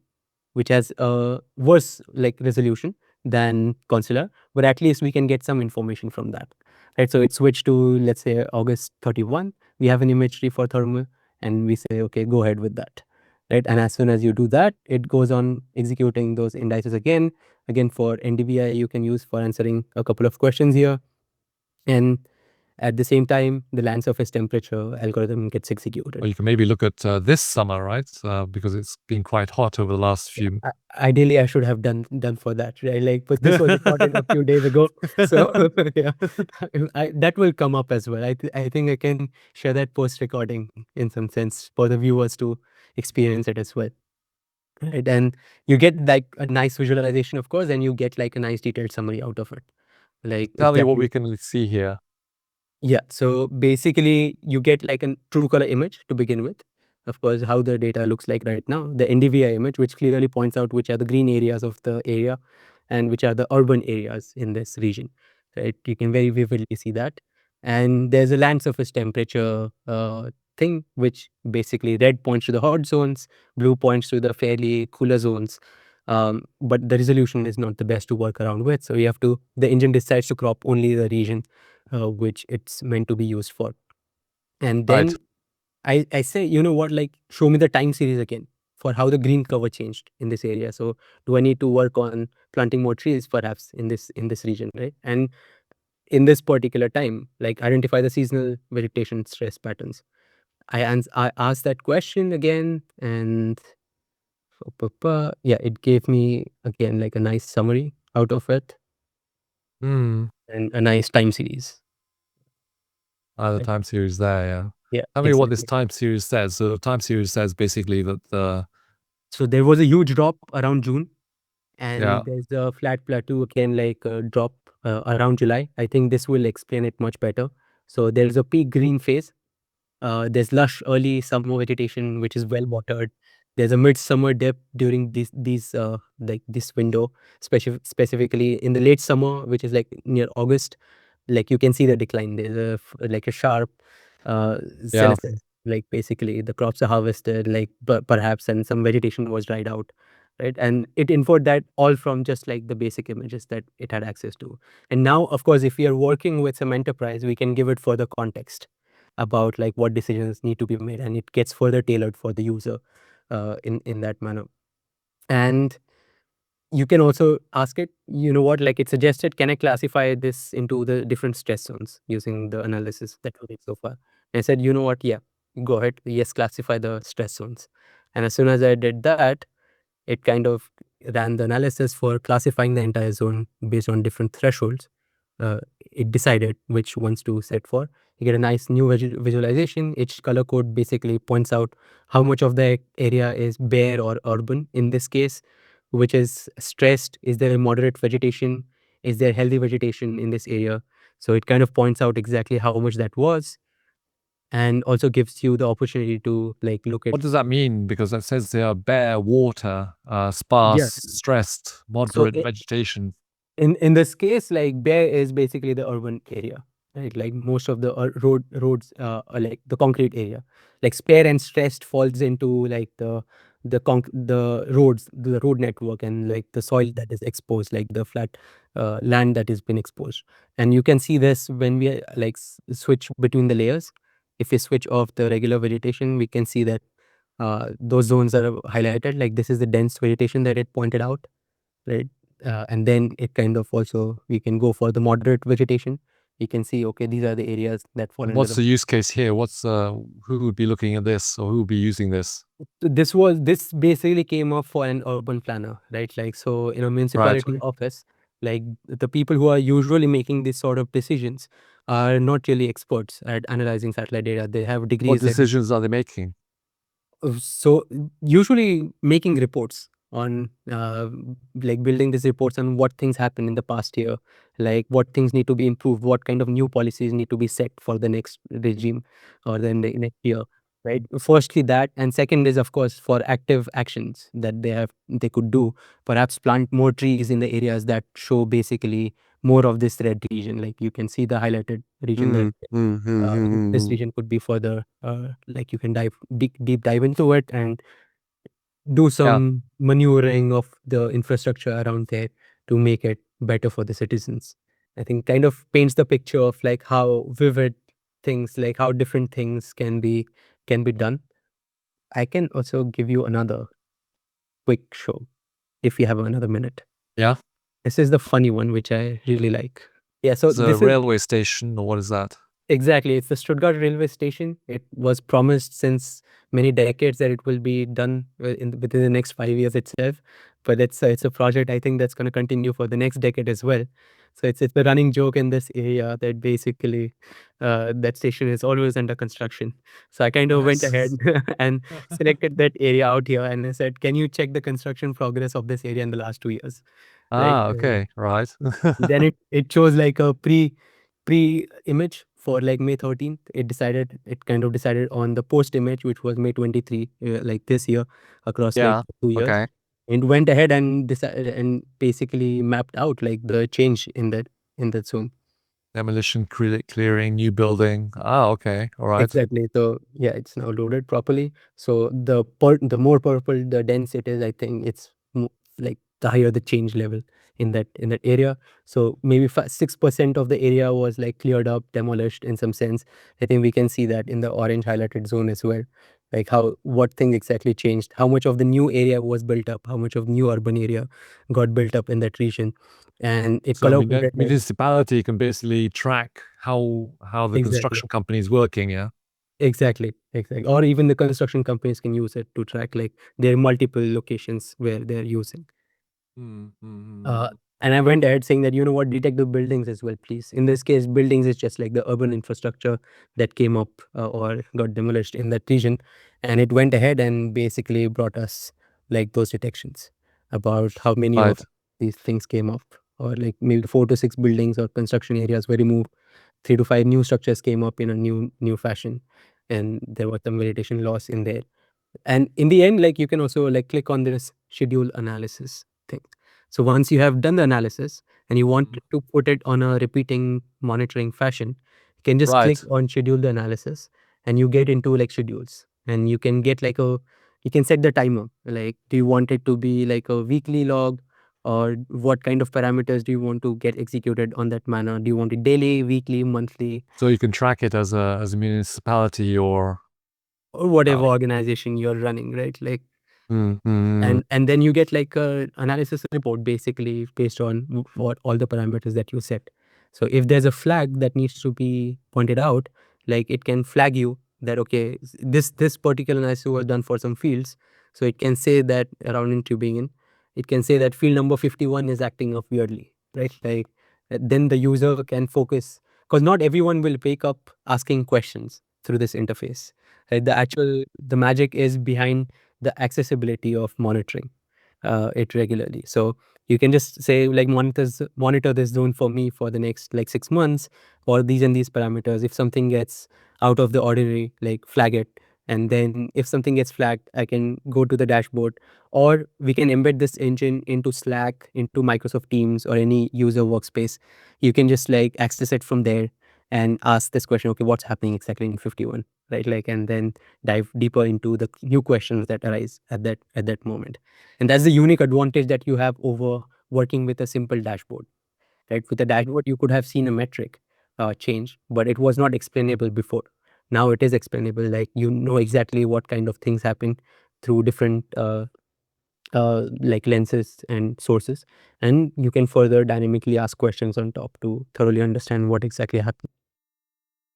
which has a worse like resolution than consular, but at least we can get some information from that. Right. So it switched to, let's say, August 31. We have an imagery for thermal, and we say, okay, go ahead with that. Right. And as soon as you do that, it goes on executing those indices again. Again, for NDVI, you can use for answering a couple of questions here. And at the same time, the land surface temperature algorithm gets executed. or you can maybe look at this summer, right? Because it's been quite hot over the last few. Ideally, I should have done for that, right? Like, but this was recorded a few days ago, so yeah, that will come up as well. I think I can share that post recording in some sense for the viewers to experience it as well, right? And you get like a nice visualization, of course, and you get like a nice detailed summary out of it, Like Tell me what exactly. we can see here. Yeah. So basically, you get like a true color image to begin with. Of course, how the data looks like right now, the NDVI image, which clearly points out which are the green areas of the area and which are the urban areas in this region. Right? You can very vividly see that. And there's a land surface temperature thing, which basically red points to the hot zones, blue points to the fairly cooler zones. But the resolution is not the best to work around with. So you have to, the engine decides to crop only the region which it's meant to be used for. And Right. then I say, you know what, like show me the time series again for how the green cover changed in this area. So do I need to work on planting more trees perhaps in this region, right? And in this particular time, like identify the seasonal vegetation stress patterns. I asked that question again, and yeah, it gave me again like a nice summary out of it Hmm. and a nice time series. The Right? time series there, yeah. Yeah, Tell me what this exactly. time series says. So the time series says basically that So there was a huge drop around June, yeah, and there's a flat plateau again, like a drop around July. I think this will explain it much better. So there's a peak green phase. There's lush early summer vegetation, which is well watered. There's a midsummer dip during these like this window, specifically in the late summer, which is like near August. Like you can see the decline. There's like a sharp yeah. senescence. Like basically the crops are harvested, like perhaps, and some vegetation was dried out, right? And it inferred that all from just like the basic images that it had access to. And now, of course, if we are working with some enterprise, we can give it further context about like what decisions need to be made, and it gets further tailored for the user in that manner. And you can also ask it, you know what, like it suggested, can I classify this into the different stress zones using the analysis that we did so far? And I said, you know what, yeah, go ahead, yes, classify the stress zones. And as soon as I did that, it kind of ran the analysis for classifying the entire zone based on different thresholds. It decided which ones to set for. You get a nice new visualization. Each color code basically points out how much of the area is bare or urban in this case, which is stressed. Is there moderate vegetation? Is there healthy vegetation in this area? So it kind of points out exactly how much that was, and also gives you the opportunity to like look at. What does that mean? Because it says there are bare water, sparse, Yeah. stressed, So moderate vegetation. in this case, like Bear is basically the urban area, right? Like most of the roads are like the concrete area. Like spare and stressed falls into like the roads, the road network, and like the soil that is exposed, like the flat land that has been exposed. And you can see this when we like switch between the layers. If we switch off the regular vegetation, we can see that those zones are highlighted. Like this is the dense vegetation that it pointed out, right? And then it kind of also, we can go for the moderate vegetation. You can see, okay, these are the areas that fall under What's the. the use case here? What's who would be looking at this or who would be using this? This basically came up for an urban planner, right? Like, so in a Right. municipality office, like the people who are usually making these sort of decisions are not really experts at analyzing satellite data. They have What degrees that. decisions are they making? So usually making reports on like building these reports on what things happened in the past year, like what things need to be improved, what kind of new policies need to be set for the next regime or the next year, right? Firstly that, and second is of course for active actions that they could do, perhaps plant more trees in the areas that show basically more of this red region. Like you can see the highlighted region there. This region could be further like you can deep dive into it and do Yeah. some maneuvering of the infrastructure around there to make it better for the citizens. I think kind of paints the picture of like how vivid things, like how different things can be done. I can also give you another quick show if you have another minute. Yeah. This is the funny one which I really like. Yeah, so It's a this is. railway station or what is that? Exactly. It's the Stuttgart railway station. It was promised since many decades that it will be done within the next 5 years itself. But it's a project I think that's going to continue for the next decade as well. So it's the running joke in this area that basically that station is always under construction. So I kind of went ahead Nice. and selected that area out here, and I said, "Can you check the construction progress of this area in the last 2 years?" right? Okay, right. Then it shows like a pre image for like May 13th. It kind of decided on the post image, which was May 23, like this year, across like Yeah, 2 years. okay. It went ahead and decided and basically mapped out like the change in that zone. Demolition, clearing, new building. Okay, all right. Exactly. So yeah, it's now loaded properly. So the more purple the dense it is, I think it's like the higher the change level in that area. So maybe 6% of the area was like cleared up, demolished in some sense. I think we can see that in the orange highlighted zone as well. Like how what things exactly changed, how much of the new area was built up, how much of new urban area got built up in that region, and it So color coded like municipality can basically track how the exactly. construction company is working, yeah? Exactly, exactly. Or even the construction companies can use it to track like there are multiple locations where they're using. Mm, mm, Uh, mm. and I went ahead saying that, you know what, detect the buildings as well, please. In this case, buildings is just like the urban infrastructure that came up or got demolished in that region. And it went ahead and basically brought us like those detections about how many of Right. these things came up, or like maybe 4 to 6 buildings or construction areas were removed, 3 to 5 new structures came up in a new fashion, and there was some vegetation loss in there. And in the end, like you can also like click on this schedule analysis thing. So once you have done the analysis and you want Mm. to put it on a repeating monitoring fashion, you can just click Right. on schedule the analysis, and you get into like schedules, and you can get like a you can set the timer. Like, do you want it to be like a weekly log, or what kind of parameters do you want to get executed on that manner? Do you want it daily, weekly, monthly, So you can track it as a municipality or or whatever uh, organization you're running, right? Like, mm, mm, and then you get like a analysis report basically based on what all the parameters that you set. So if there's a flag that needs to be pointed out, like it can flag you that okay, this particular analysis was done for some fields. So it can say that around in Tübingen, it can say that field number 51 is acting up weirdly, right? Like then the user can focus, because not everyone will wake up asking questions through this interface. Right? The magic is behind the accessibility of monitoring it regularly. So you can just say like monitor this zone for me for the next like 6 months, or these and these parameters. If something gets out of the ordinary, like flag it. And then if something gets flagged, I can go to the dashboard, or we can embed this engine into Slack, into Microsoft Teams, or any user workspace. You can just like access it from there and ask this question, okay, what's happening exactly in 51, right? Like, and then dive deeper into the new questions that arise at that moment. And that's the unique advantage that you have over working with a simple dashboard, right? With a dashboard you could have seen a metric change, but it was not explainable before. Now it is explainable, like you know exactly what kind of things happen through different like lenses and sources, and you can further dynamically ask questions on top to thoroughly understand what exactly happened.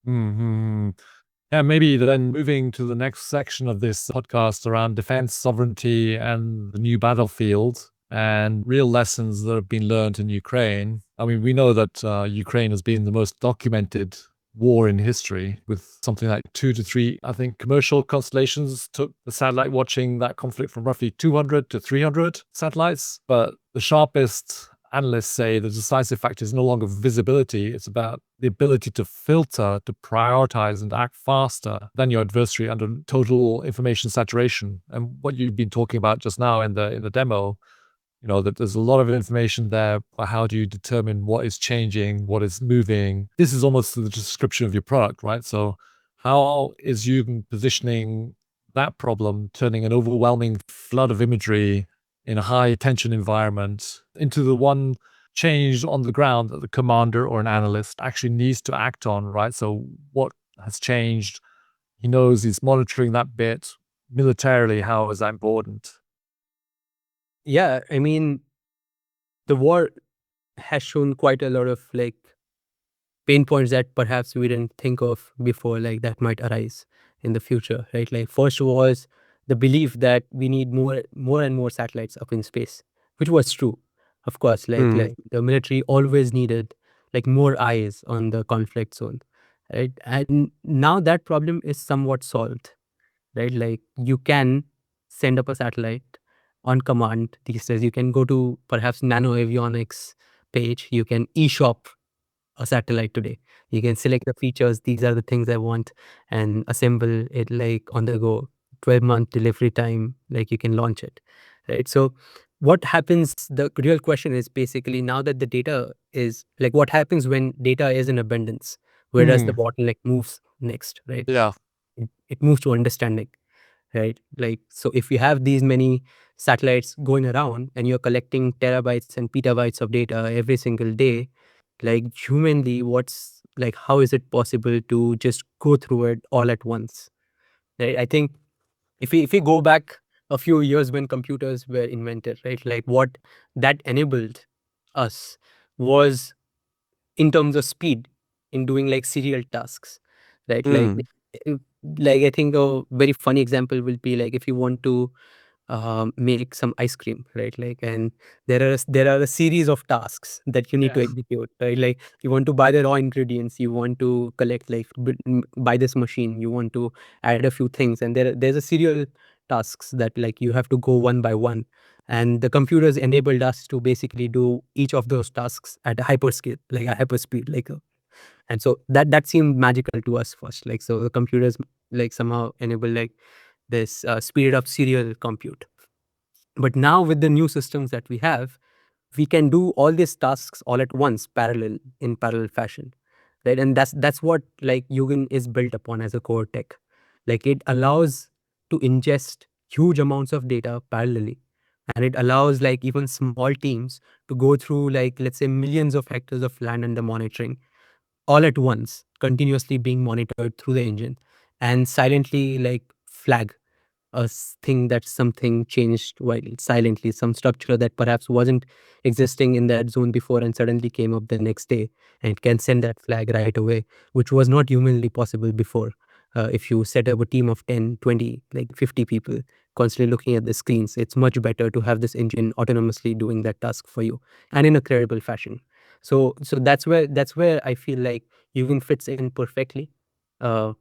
mm. Yeah, maybe then moving to the next section of this podcast around defense sovereignty and the new battlefield and real lessons that have been learned in Ukraine. I mean, we know that Ukraine has been the most documented war in history, with something like 2 to 3, I think, commercial constellations took the satellite watching that conflict from roughly 200 to 300 satellites. But the sharpest analysts say the decisive factor is no longer visibility. It's about the ability to filter, to prioritize, and act faster than your adversary under total information saturation. And what you've been talking about just now in the demo, that there's a lot of information there, but how do you determine what is changing, what is moving? This is almost the description of your product, right? So how is you positioning that problem, turning an overwhelming flood of imagery in a high tension environment into the one change on the ground that the commander or an analyst actually needs to act on, right? So what has changed? He knows he's monitoring that bit. Militarily, how is that important? Yeah, I mean, the war has shown quite a lot of like pain points that perhaps we didn't think of before, like that might arise in the future, right? Like first was the belief that we need more and more satellites up in space, which was true. Of course, like the military always needed like more eyes on the conflict zone, right? And now that problem is somewhat solved, right? Like you can send up a satellite, on command these days. You can go to perhaps nano avionics page. You can e-shop a satellite today. You can select the features. These are the things I want, and assemble it like on the go. 12-month delivery time, like you can launch it, right? So what happens, the real question is basically, now that the data is like, what happens when data is in abundance? Where does the bottleneck moves next, right? Yeah. It moves to understanding, right? Like, so if you have these many satellites going around and you're collecting terabytes and petabytes of data every single day, like humanly, what's like, how is it possible to just go through it all at once, right? I think if we go back a few years when computers were invented, right, like what that enabled us was in terms of speed in doing like serial tasks, right? If- like I think a very funny example will be like if you want to make some ice cream, right? Like, and there are a series of tasks that you need to Yes. execute, right? Like you want to buy the raw ingredients, you want to collect like buy this machine, you want to add a few things, and there's a serial tasks that like you have to go one by one, and the computers enabled us to basically do each of those tasks at a hyper scale, like a hyper speed, and so that seemed magical to us first. Like, so the computers like somehow enable like this speed up serial compute. But now with the new systems that we have, we can do all these tasks all at once, in parallel fashion, right? And that's what like Yugen is built upon as a core tech. Like it allows to ingest huge amounts of data parallelly, and it allows like even small teams to go through like, let's say, millions of hectares of land under monitoring all at once, continuously being monitored through the engine, and silently like flag thing that something changed while silently, some structure that perhaps wasn't existing in that zone before and suddenly came up the next day, and it can send that flag right away, which was not humanly possible before. If you set up a team of 10, 20, like 50 people constantly looking at the screens, it's much better to have this engine autonomously doing that task for you and in a credible fashion. So that's where I feel like Yugen fits in perfectly. Uh,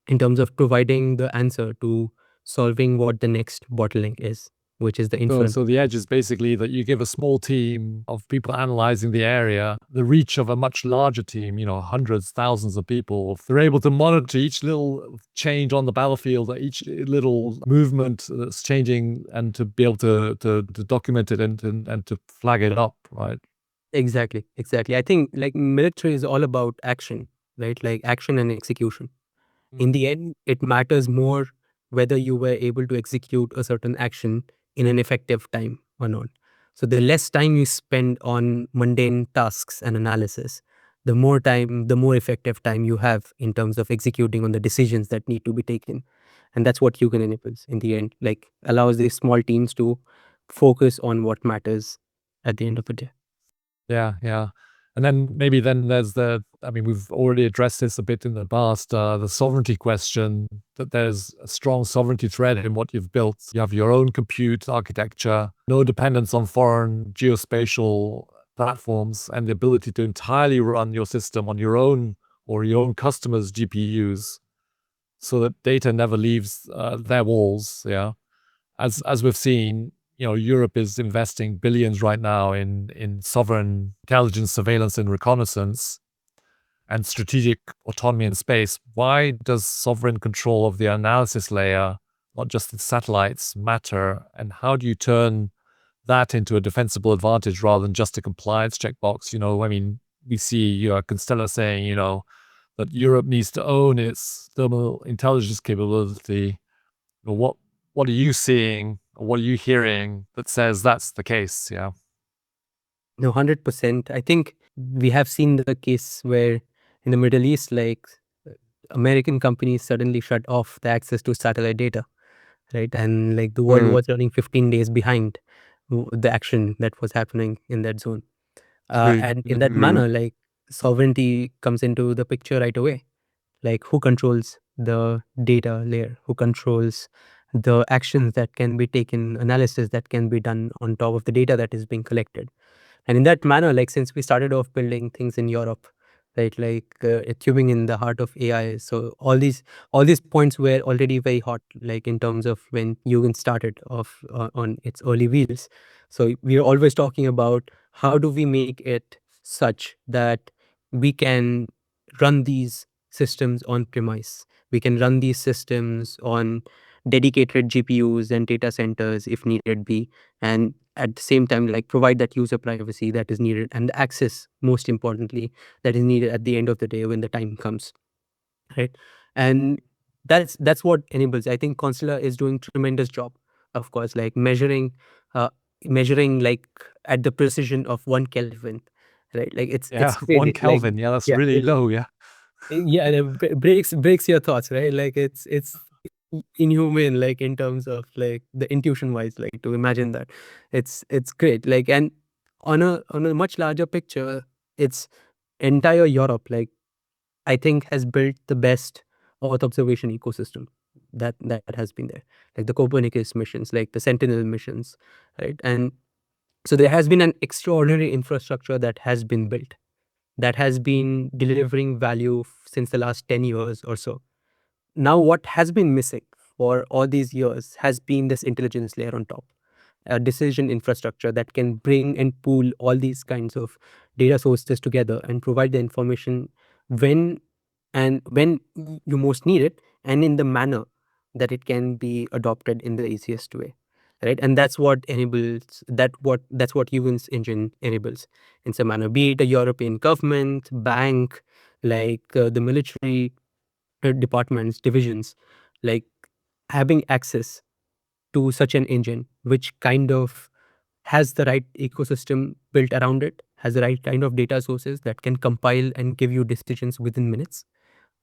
in terms of providing the answer to solving what the next bottleneck is, which is the inference. So the edge is basically that you give a small team of people analyzing the area the reach of a much larger team, hundreds, thousands of people. If they're able to monitor each little change on the battlefield, each little movement that's changing, and to be able to document it and to flag it up, right? Exactly, exactly. I think like military is all about action, right? Like action and execution. In the end, it matters more whether you were able to execute a certain action in an effective time or not. So the less time you spend on mundane tasks and analysis, the more effective time you have in terms of executing on the decisions that need to be taken. And that's what Hugo enables in the end, like allows these small teams to focus on what matters at the end of the day. Yeah, yeah. And then maybe then there's we've already addressed this a bit in the past, the sovereignty question, that there's a strong sovereignty thread in what you've built. You have your own compute architecture, no dependence on foreign geospatial platforms, and the ability to entirely run your system on your own or your own customers' GPUs, so that data never leaves their walls. Yeah. As we've seen, Europe is investing billions right now in sovereign intelligence, surveillance, and reconnaissance, and strategic autonomy in space. Why does sovereign control of the analysis layer, not just the satellites, matter? And how do you turn that into a defensible advantage rather than just a compliance checkbox? We see Constellar saying, that Europe needs to own its thermal intelligence capability. What are you seeing, or what are you hearing that says that's the case? Yeah. No, 100%. I think we have seen the case where in the Middle East, like American companies suddenly shut off the access to satellite data, right? And like the world was running 15 days behind the action that was happening in that zone. And in that manner, like sovereignty comes into the picture right away. Like who controls the data layer? Who controls the actions that can be taken, analysis that can be done on top of the data that is being collected? And in that manner, like since we started off building things in Europe, right? Like Tübingen, the heart of AI. So all these points were already very hot, like in terms of when Yugen started off on its early wheels. So we are always talking about how do we make it such that we can run these systems on premise. We can run these systems on dedicated GPUs and data centers if needed be, and at the same time like provide that user privacy that is needed and access, most importantly, that is needed at the end of the day when the time comes, right? And that's what enables. I think Constellar is doing tremendous job, of course, like uh, measuring like at the precision of 1 Kelvin, right? Like Yeah, it's one crazy. Like Kelvin. Yeah, that's yeah, really low. Yeah. yeah, and it breaks your thoughts, right? Like it's inhuman, like in terms of like the intuition wise, like to imagine that. It's great. Like, and on a much larger picture, it's entire Europe, like I think has built the best Earth observation ecosystem that has been there. Like the Copernicus missions, like the Sentinel missions, right? And so there has been an extraordinary infrastructure that has been built, that has been delivering value since the last 10 years or so. Now, what has been missing for all these years has been this intelligence layer on top, a decision infrastructure that can bring and pool all these kinds of data sources together and provide the information when when you most need it, and in the manner that it can be adopted in the easiest way, right? And that's what enables that's what Hugen's engine enables in some manner, be it a European government, bank, like the military departments, divisions, like having access to such an engine, which kind of has the right ecosystem built around it, has the right kind of data sources that can compile and give you decisions within minutes,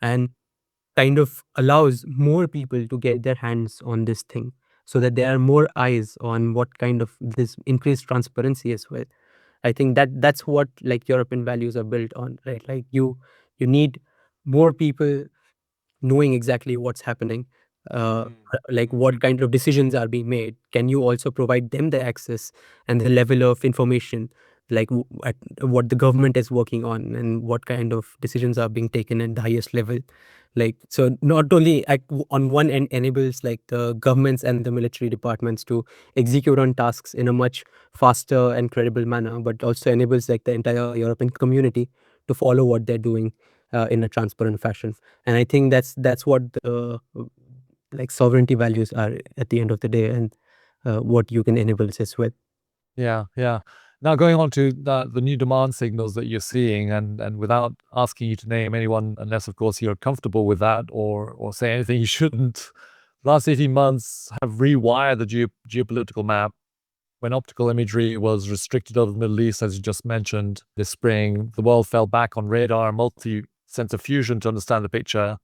and kind of allows more people to get their hands on this thing, so that there are more eyes on what kind of this increased transparency as well. I think that's what like European values are built on, right? Like you need more people knowing exactly what's happening, uh, like what kind of decisions are being made. Can you also provide them the access and the level of information, like at what the government is working on and what kind of decisions are being taken at the highest level? Like, so not only on one end enables like the governments and the military departments to execute on tasks in a much faster and credible manner, but also enables like the entire European community to follow what they're doing in a transparent fashion. And I think that's what the like sovereignty values are at the end of the day, and what you can enable as well. Yeah, yeah. Now going on to the new demand signals that you're seeing, and without asking you to name anyone, unless of course you're comfortable with that, or say anything you shouldn't. Last 18 months have rewired the geopolitical map. When optical imagery was restricted over the Middle East, as you just mentioned, this spring, the world fell back on radar and multi-sensor fusion to understand the picture,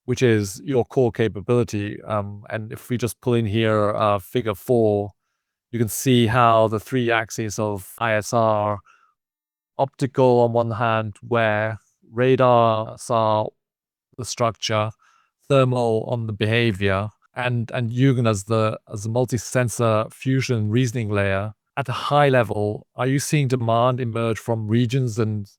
which is your core capability. And if we just pull in here figure 4, you can see how the 3 axes of ISR, optical on one hand, where radar saw the structure, thermal on the behavior, and Yugen as the multi-sensor fusion reasoning layer. At a high level, are you seeing demand emerge from regions and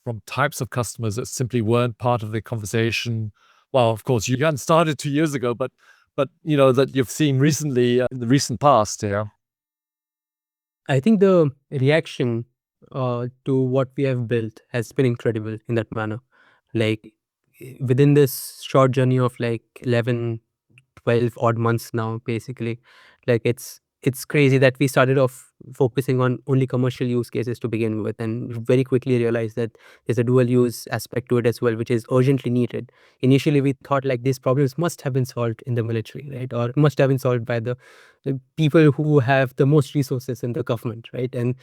from types of customers that simply weren't part of the conversation? Well, of course, you hadn't started 2 years ago, but that you've seen recently in the recent past. Yeah. I think the reaction to what we have built has been incredible in that manner. Like within this short journey of like 11 12 odd months now, basically, like it's crazy that we started off focusing on only commercial use cases to begin with, and very quickly realized that there's a dual use aspect to it as well, which is urgently needed. Initially we thought like these problems must have been solved in the military, right, or must have been solved by the people who have the most resources in the government, right? And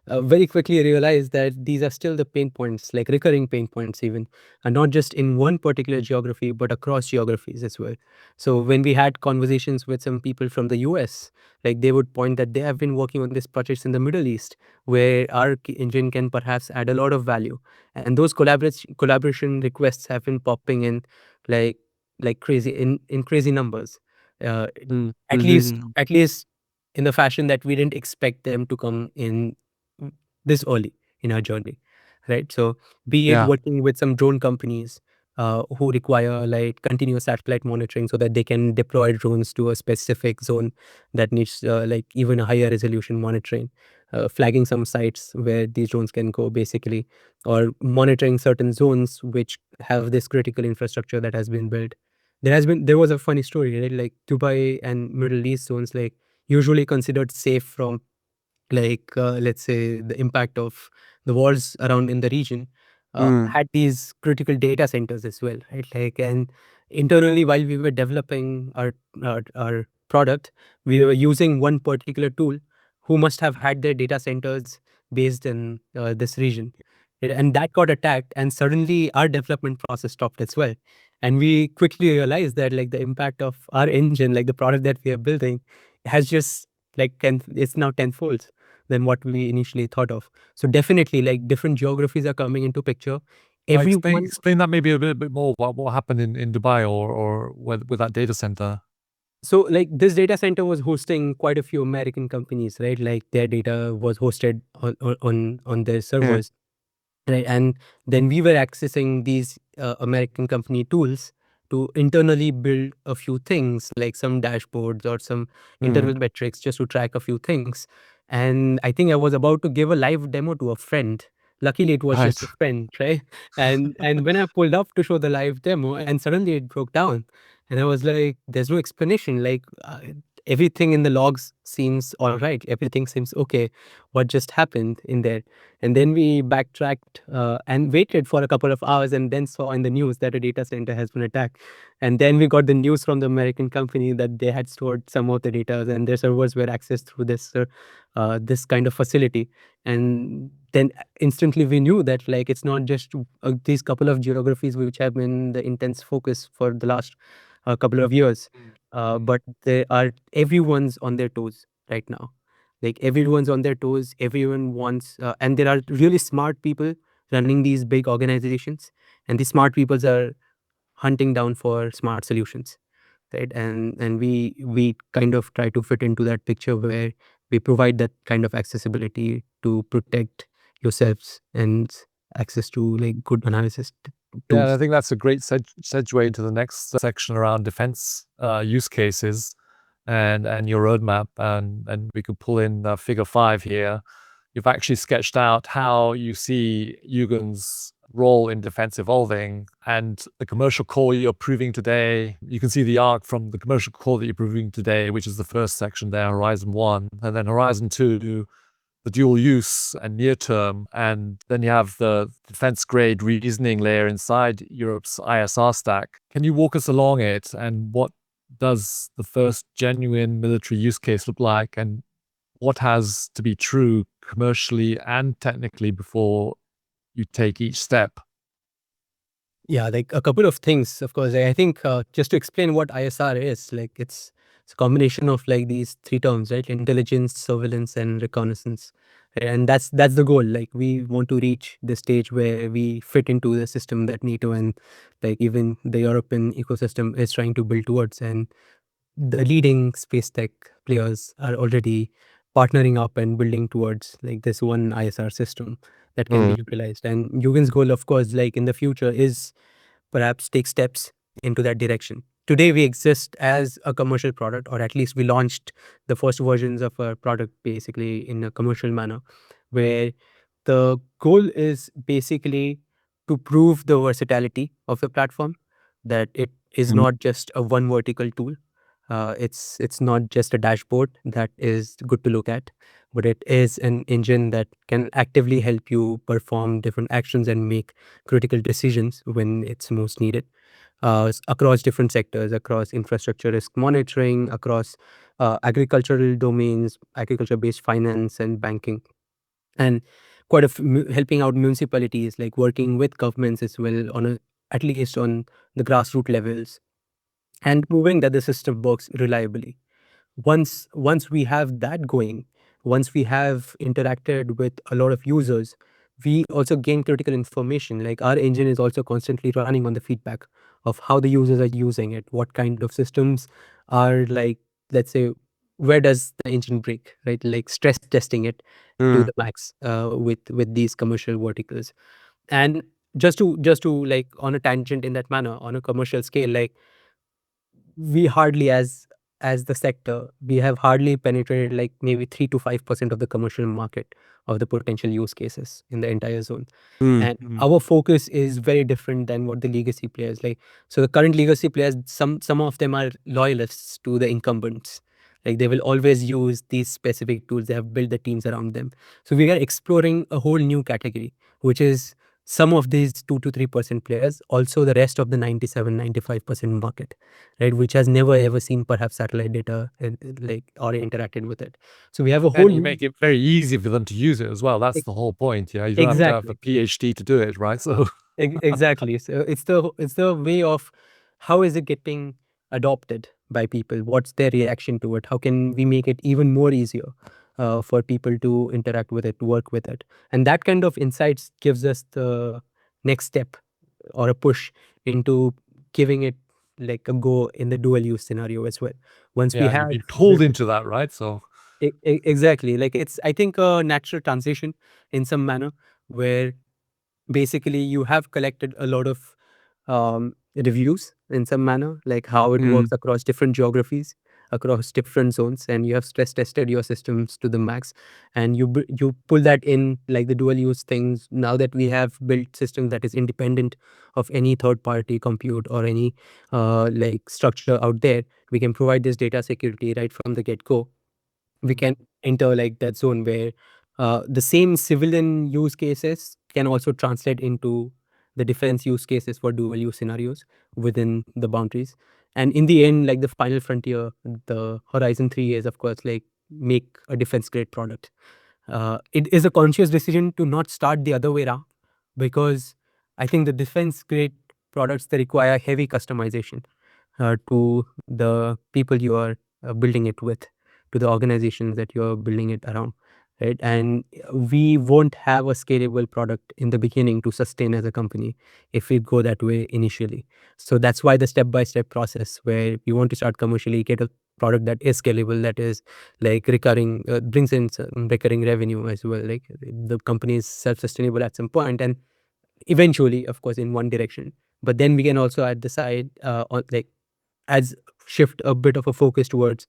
very quickly realized that these are still the pain points, like recurring pain points even, and not just in one particular geography but across geographies as well. So when we had conversations with some people from the US, like they would point that they have been working on these projects in the Middle East, where our engine can perhaps add a lot of value. And those collaboration requests have been popping in like crazy, in crazy numbers. Uh, at least in the fashion that we didn't expect them to come in this early in our journey. right? So be it Yeah. working with some drone companies who require like continuous satellite monitoring so that they can deploy drones to a specific zone that needs like even a higher resolution monitoring, flagging some sites where these drones can go basically, or monitoring certain zones which have this critical infrastructure that has been built. There was a funny story, right? Like Dubai and Middle East zones, like usually considered safe from like let's say the impact of the wars around in the region, Mm. had these critical data centers as well, right? Like, and internally while we were developing our product, we were using one particular tool who must have had their data centers based in this region. And that got attacked, and suddenly our development process stopped as well. And we quickly realized that like the impact of our engine, like the product that we are building, has just like it's now tenfold than what we initially thought of. So definitely, like different geographies are coming into picture. Everyone. Explain that maybe a bit more. What happened in Dubai or with that data center? So like this data center was hosting quite a few American companies, right? Like their data was hosted on their Yeah. servers. Right. And then we were accessing these American company tools to internally build a few things like some dashboards or some Mm. internal metrics just to track a few things. And I think I was about to give a live demo to a friend. Luckily, it was Right. just a friend, right? And when I pulled up to show the live demo, and suddenly it broke down, and I was like, "There's no explanation. Like everything in the logs seems all right. Everything seems okay. What just happened in there?" And then we backtracked and waited for a couple of hours and then saw in the news that a data center has been attacked. And then we got the news from the American company that they had stored some of the data and their servers were accessed through this kind of facility. And then instantly we knew that like it's not just these couple of geographies which have been the intense focus for the last couple of years, but they are everyone's on their toes right now. Like everyone's on their toes, everyone wants and there are really smart people running these big organizations, and these smart people are hunting down for smart solutions, right? And we kind of try to fit into that picture where we provide that kind of accessibility to protect yourselves and access to like good analysis Yeah, and I tools. think that's a great segue into the next section around defense use cases and your roadmap. And we could pull in figure 5 here. You've actually sketched out how you see Yugen's role in defense evolving and the commercial core you're proving today. You can see the arc from the commercial core that you're proving today, which is the first section there, Horizon 1, and then Horizon 2, the dual use and near term. And then you have the defense grade reasoning layer inside Europe's ISR stack. Can you walk us along it, and what does the first genuine military use case look like, and what has to be true commercially and technically before you take each step? Yeah, like a couple of things, of course. I think just to explain what ISR is, like it's a combination of like these three terms, right? Intelligence, surveillance, and reconnaissance. And that's the goal. Like we want to reach the stage where we fit into the system that NATO and like even the European ecosystem is trying to build towards. And the leading space tech players are already partnering up and building towards like this one ISR system that can be Mm. utilized. And Yugen's goal, of course, like in the future is perhaps take steps into that direction. Today, we exist as a commercial product, or at least we launched the first versions of our product basically in a commercial manner, where the goal is basically to prove the versatility of the platform, that it is not just a one vertical tool. It's not just a dashboard that is good to look at, but it is an engine that can actively help you perform different actions and make critical decisions when it's most needed, across different sectors, across infrastructure risk monitoring, across agricultural domains, agriculture-based finance and banking, and quite helping out municipalities, like working with governments as well on a at least on the grassroots levels, and proving that the system works reliably. Once we have that going, once we have interacted with a lot of users, we also gain critical information. Like our engine is also constantly running on the feedback of how the users are using it, what kind of systems are like, let's say, where does the engine break, right? Like stress testing it to the max with these commercial verticals. And just to like on a tangent in that manner, on a commercial scale, like we hardly as the sector, we have hardly penetrated like maybe 3 to 5% of the commercial market of the potential use cases in the entire zone. And our focus is very different than what the legacy players like. So the current legacy players, some of them are loyalists to the incumbents. Like they will always use these specific tools. They have built the teams around them. So we are exploring a whole new category, which is some of these 2 to 3% players, also the rest of the 97, 95% market, right, which has never ever seen perhaps satellite data like or interacted with it. So we have a whole And you make it very easy for them to use it as well. That's the whole point. Yeah, you don't have to have a exactly. PhD to do it, right? So Exactly. So it's the way of how is it getting adopted by people? What's their reaction to it? How can we make it even more easier for people to interact with it, work with it? And that kind of insights gives us the next step or a push into giving it like a go in the dual use scenario as well. Once we yeah, you've have been pulled into that, right? So exactly, like it's I think a natural transition in some manner where basically you have collected a lot of reviews in some manner, like how it works across different geographies, across different zones, and you have stress tested your systems to the max, and you pull that in like the dual use things. Now that we have built systems that is independent of any third party compute or any like structure out there, we can provide this data security right from the get go. We can enter like that zone where the same civilian use cases can also translate into the defense use cases for dual use scenarios within the boundaries. And in the end, like the final frontier, the horizon 3 is of course like make a defense grade product. It is a conscious decision to not start the other way around, because I think the defense grade products, they require heavy customization to the people you are building it with, to the organizations that you're building it around, right? And we won't have a scalable product in the beginning to sustain as a company if we go that way initially. So that's why the step by step process where you want to start commercially, get a product that is scalable, that is like recurring, brings in some recurring revenue as well. Like the company is self sustainable at some point, and eventually, of course, in one direction. But then we can also at the side, on like as shift a bit of a focus towards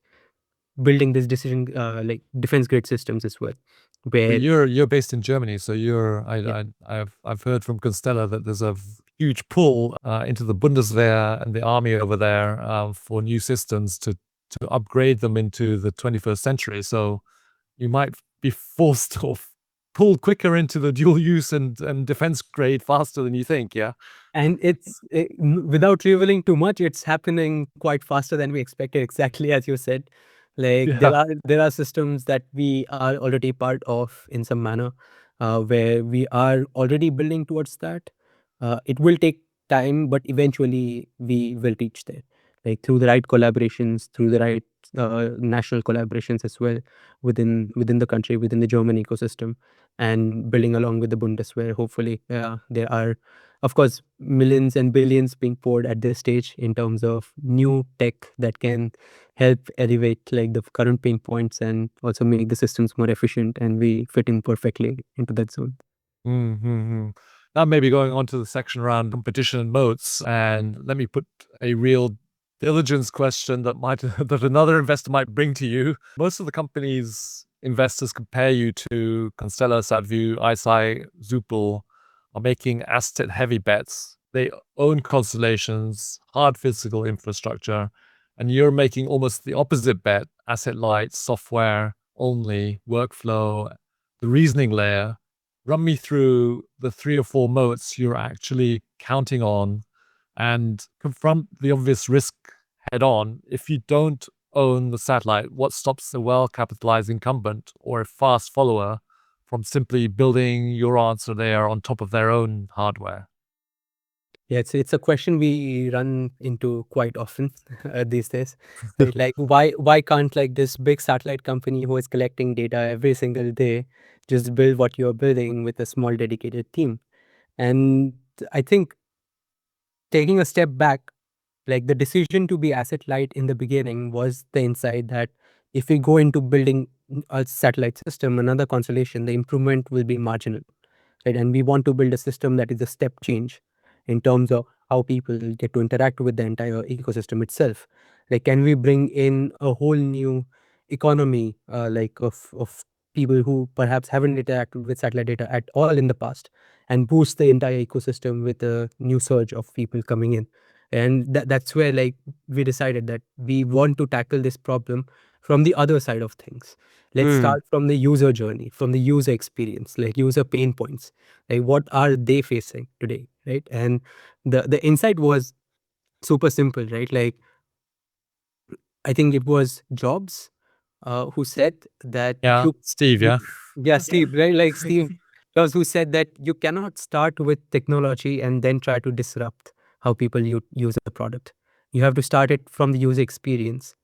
building this decision like defense grade systems as well, but where you're based in Germany, so you're yeah. I've heard from Constella that there's a huge pull into the Bundeswehr and the army over there for new systems to upgrade them into the 21st century. So you might be forced or pulled quicker into the dual use and defense grade faster than you think. Yeah. And without revealing too much, it's happening quite faster than we expected, exactly as you said. Like Yeah. there are systems that we are already part of in some manner, where we are already building towards that. It will take time, but eventually we will reach there, like through the right collaborations, through the right national collaborations as well, within the country, within the German ecosystem, and building along with the Bundeswehr. Hopefully, there are, of course, millions and billions being poured at this stage in terms of new tech that can help elevate like the current pain points and also make the systems more efficient, and we fit in perfectly into that zone. Mm-hmm. Now, maybe going on to the section around competition and moats, and let me put a real diligence question that might that another investor might bring to you. Most of the companies investors compare you to Constella, Satview, ICEYE, Zupel are making asset heavy bets. They own constellations, hard physical infrastructure, and you're making almost the opposite bet: asset light, software only, workflow, the reasoning layer. Run me through the 3 or 4 moats you're actually counting on and confront the obvious risk head on. If you don't own the satellite, what stops a well capitalized incumbent or a fast follower from simply building your answer there on top of their own hardware? Yeah, it's a question we run into quite often these days. Right? Like, why can't like this big satellite company who is collecting data every single day just build what you're building with a small dedicated team? And I think taking a step back, like the decision to be asset light in the beginning was the insight that if we go into building a satellite system, another constellation, the improvement will be marginal, right? And we want to build a system that is a step change in terms of how people get to interact with the entire ecosystem itself. Like, can we bring in a whole new economy, like of people who perhaps haven't interacted with satellite data at all in the past, and boost the entire ecosystem with a new surge of people coming in? And that's where, like, we decided that we want to tackle this problem from the other side of things. Let's start from the user journey, from the user experience, like user pain points. Like, what are they facing today, right? And the insight was super simple, right? Like, I think it was Jobs who said that Yeah, Steve, you yeah. yeah, Steve, right? Like Steve Jobs, who said that you cannot start with technology and then try to disrupt how people use the product. You have to start it from the user experience,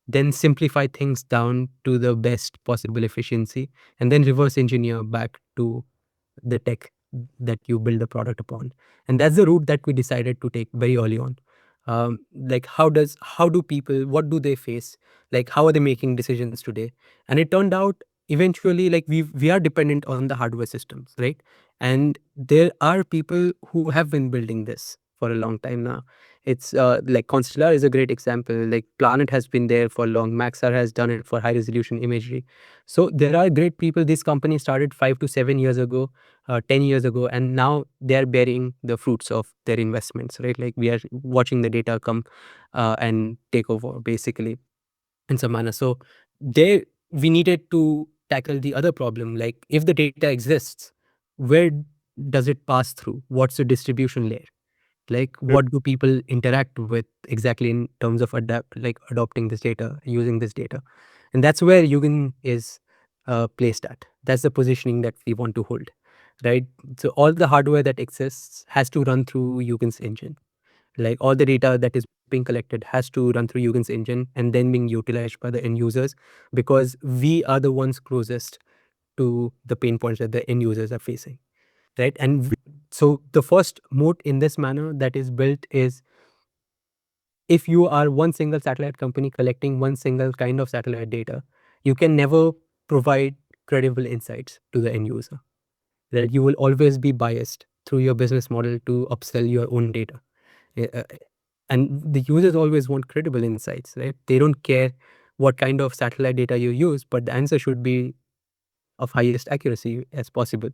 then simplify things down to the best possible efficiency, and then reverse engineer back to the tech that you build the product upon. And that's the route that we decided to take very early on. Like, how do people, what do they face, like how are they making decisions today? And it turned out, eventually, like, we are dependent on the hardware systems, right? And there are people who have been building this for a long time now. It's like Constellar is a great example. Like, Planet has been there for long. Maxar has done it for high resolution imagery. So there are great people. This company started 5 to 7 years ago, 10 years ago, and now they're bearing the fruits of their investments, right? Like, we are watching the data come and take over, basically, in some manner. So there, we needed to tackle the other problem. Like, if the data exists, where does it pass through? What's the distribution layer? Like, what do people interact with exactly in terms of adopting this data, using this data? And that's where Yugen is placed at. That's the positioning that we want to hold, right? So all the hardware that exists has to run through Yugen's engine. Like, all the data that is being collected has to run through Yugen's engine and then being utilized by the end users, because we are the ones closest to the pain points that the end users are facing, right? And so the first moat in this manner that is built is, if you are one single satellite company collecting one single kind of satellite data, you can never provide credible insights to the end user. That you will always be biased through your business model to upsell your own data. Uh, And the users always want credible insights, right? They don't care what kind of satellite data you use, but the answer should be of highest accuracy as possible.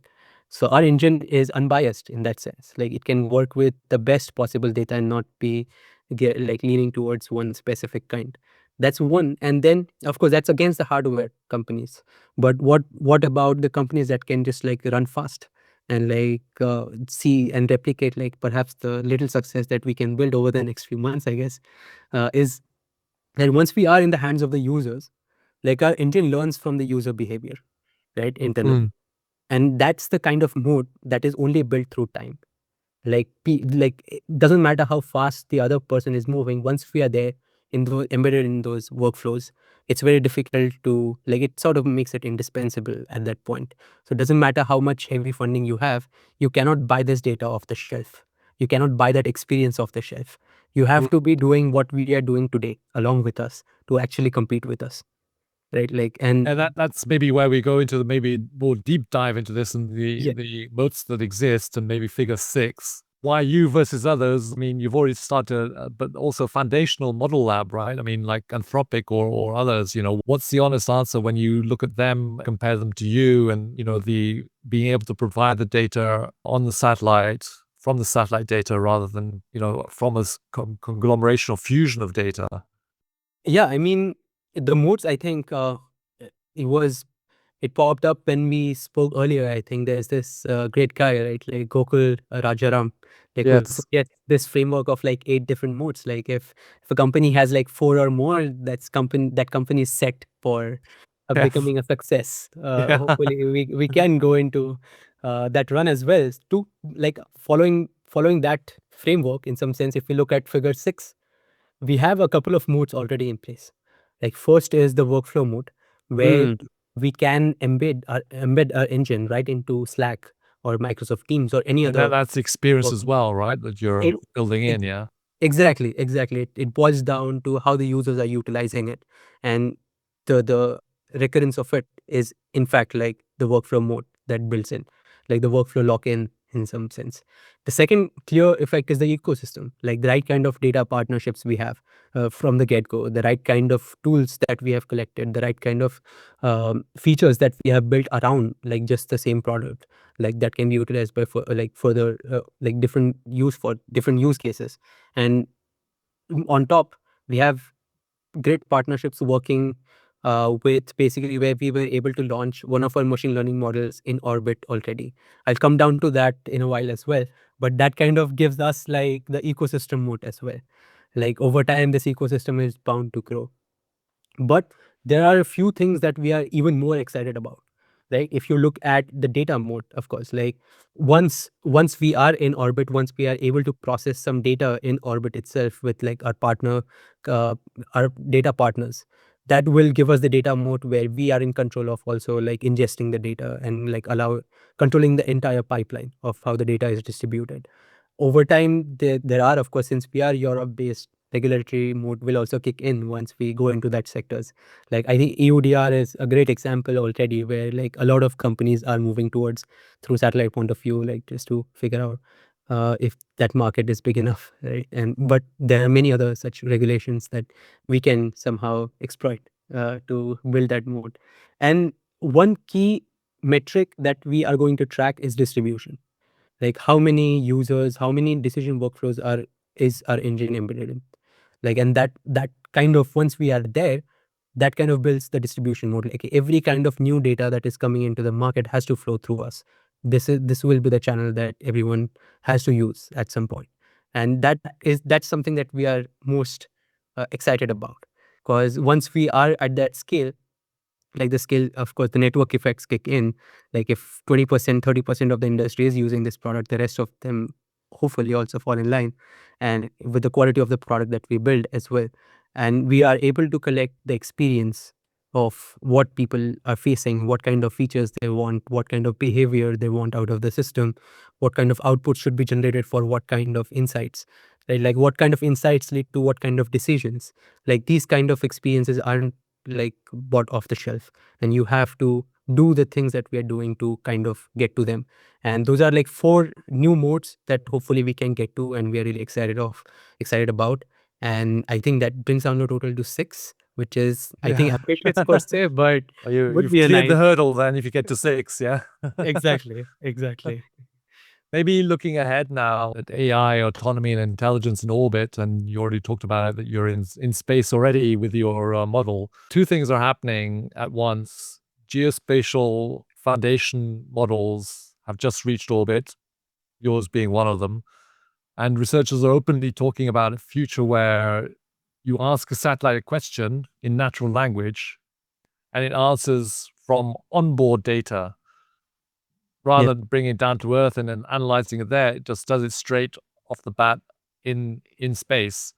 So our engine is unbiased in that sense. Like, it can work with the best possible data and not be like leaning towards one specific kind. That's one. And then, of course, that's against the hardware companies. But what about the companies that can just like run fast and like see and replicate, like, perhaps the little success that we can build over the next few months, I guess, is that once we are in the hands of the users, like, our engine learns from the user behavior, right, internally. And that's the kind of mode that is only built through time. Like, like, it doesn't matter how fast the other person is moving. Once we are there in those embedded in those workflows, it's very difficult to, like, it sort of makes it indispensable at that point. So it doesn't matter how much heavy funding you have, you cannot buy this data off the shelf. You cannot buy that experience off the shelf. You have to be doing what we are doing today along with us to actually compete with us, right? Like, and And that's maybe where we go into the maybe more deep dive into this and yeah. the moats that exist and maybe figure six. Why you versus others? I mean, you've already started, but also foundational model lab, right? I mean, like Anthropic or others, what's the honest answer when you look at them, compare them to you and, the being able to provide the data on the satellite from the satellite data rather than, from a conglomeration or fusion of data. Yeah, I mean, the modes, I think, it was, it popped up when we spoke earlier. I think there's this great guy, right? Like Gokul Rajaram, like, who Yes. get this framework of like 8 different modes. Like, if a company has like 4 or more, that company is set for Yes. becoming a success. Yeah. Hopefully, we can go into that run as well. To like following that framework in some sense. If we look at figure 6, we have a couple of modes already in place. Like, first is the workflow mode, where we can embed our engine right into Slack or Microsoft Teams or any And other that's the experience work. as well, right? That you're It, building it, in, yeah. exactly. It boils down to how the users are utilizing it. And the recurrence of it is in fact like the workflow mode that builds in, like the workflow lock in some sense. The second clear effect is the ecosystem, like the right kind of data partnerships we have from the get-go, the right kind of tools that we have collected, the right kind of features that we have built around like just the same product, like that can be utilized by like further like different use cases. And on top, we have great partnerships working with basically where we were able to launch one of our machine learning models in orbit already. I'll come down to that in a while as well, but that kind of gives us like the ecosystem moat as well. Like over time, this ecosystem is bound to grow. But there are a few things that we are even more excited about. Right? If you look at the data mode, of course, like once we are in orbit, once we are able to process some data in orbit itself with like uh, our data partners, that will give us the data mode where we are in control of also like ingesting the data and like allow controlling the entire pipeline of how the data is distributed. Over time, there are, of course, since we are Europe based, regulatory mode will also kick in once we go into that sectors. Like I think EUDR is a great example already where like a lot of companies are moving towards through satellite point of view, like just to figure out if that market is big enough, right? And but there are many other such regulations that we can somehow exploit to build that mode. And one key metric that we are going to track is distribution, like how many users, how many decision workflows are is our engine embedded in, like, and that kind of, once we are there, that kind of builds the distribution model. Like every kind of new data that is coming into the market has to flow through us. This will be the channel that everyone has to use at some point. And that's something that we are most excited about, because once we are at that scale, like the scale, of course, the network effects kick in. Like if 20%, 30% of the industry is using this product, the rest of them hopefully also fall in line, and with the quality of the product that we build as well. And we are able to collect the experience of what people are facing, what kind of features they want, what kind of behavior they want out of the system, what kind of output should be generated for what kind of insights, right? Like what kind of insights lead to what kind of decisions. Like these kind of experiences aren't like bought off the shelf, and you have to do the things that we are doing to kind of get to them. And those are like four new modes that hopefully we can get to, and we are really excited about. And I think that brings down the total to six, which is I think Yeah. ambitious per se, but would You've be a cleared the nice. hurdle then if you get to 6, yeah? Exactly. Maybe looking ahead now at AI, autonomy, and intelligence in orbit, and you already talked about it, that you're in space already with your model. Two things are happening at once. Geospatial foundation models have just reached orbit, yours being one of them. And researchers are openly talking about a future where you ask a satellite a question in natural language and it answers from onboard data Yeah. rather than bringing it down to earth and then analyzing it there. It just does it straight off the bat in space.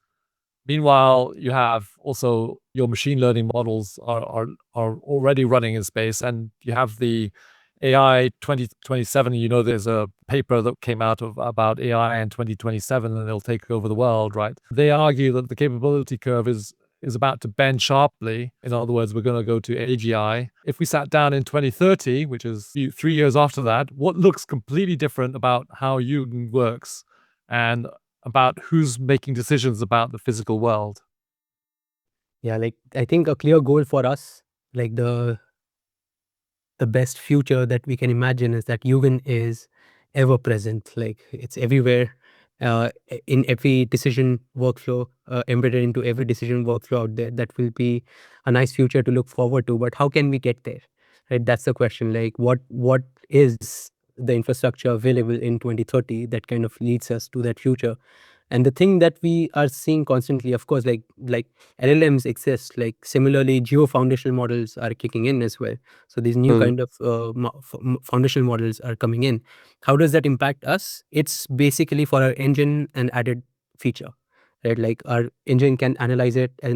Meanwhile, you have also your machine learning models are already running in space, and you have the AI 2027. You know, there's a paper that came out about AI in 2027, and it'll take over the world, right? They argue that the capability curve is about to bend sharply. In other words, we're going to go to AGI. If we sat down in 2030, which is 3 years after that, what looks completely different about how Yugen works and about who's making decisions about the physical world? Yeah, like I think a clear goal for us, like the best future that we can imagine, is that Yugen is ever present. Like it's everywhere, in every decision workflow, embedded into every decision workflow out there. That will be a nice future to look forward to. But how can we get there? Right, that's the question. Like what is the infrastructure available in 2030 that kind of leads us to that future? And the thing that we are seeing constantly, of course, like LLMs exist, like similarly geo foundational models are kicking in as well. So these new kind of foundational models are coming in. How does that impact us? It's basically for our engine an added feature, right? Like our engine can analyze it as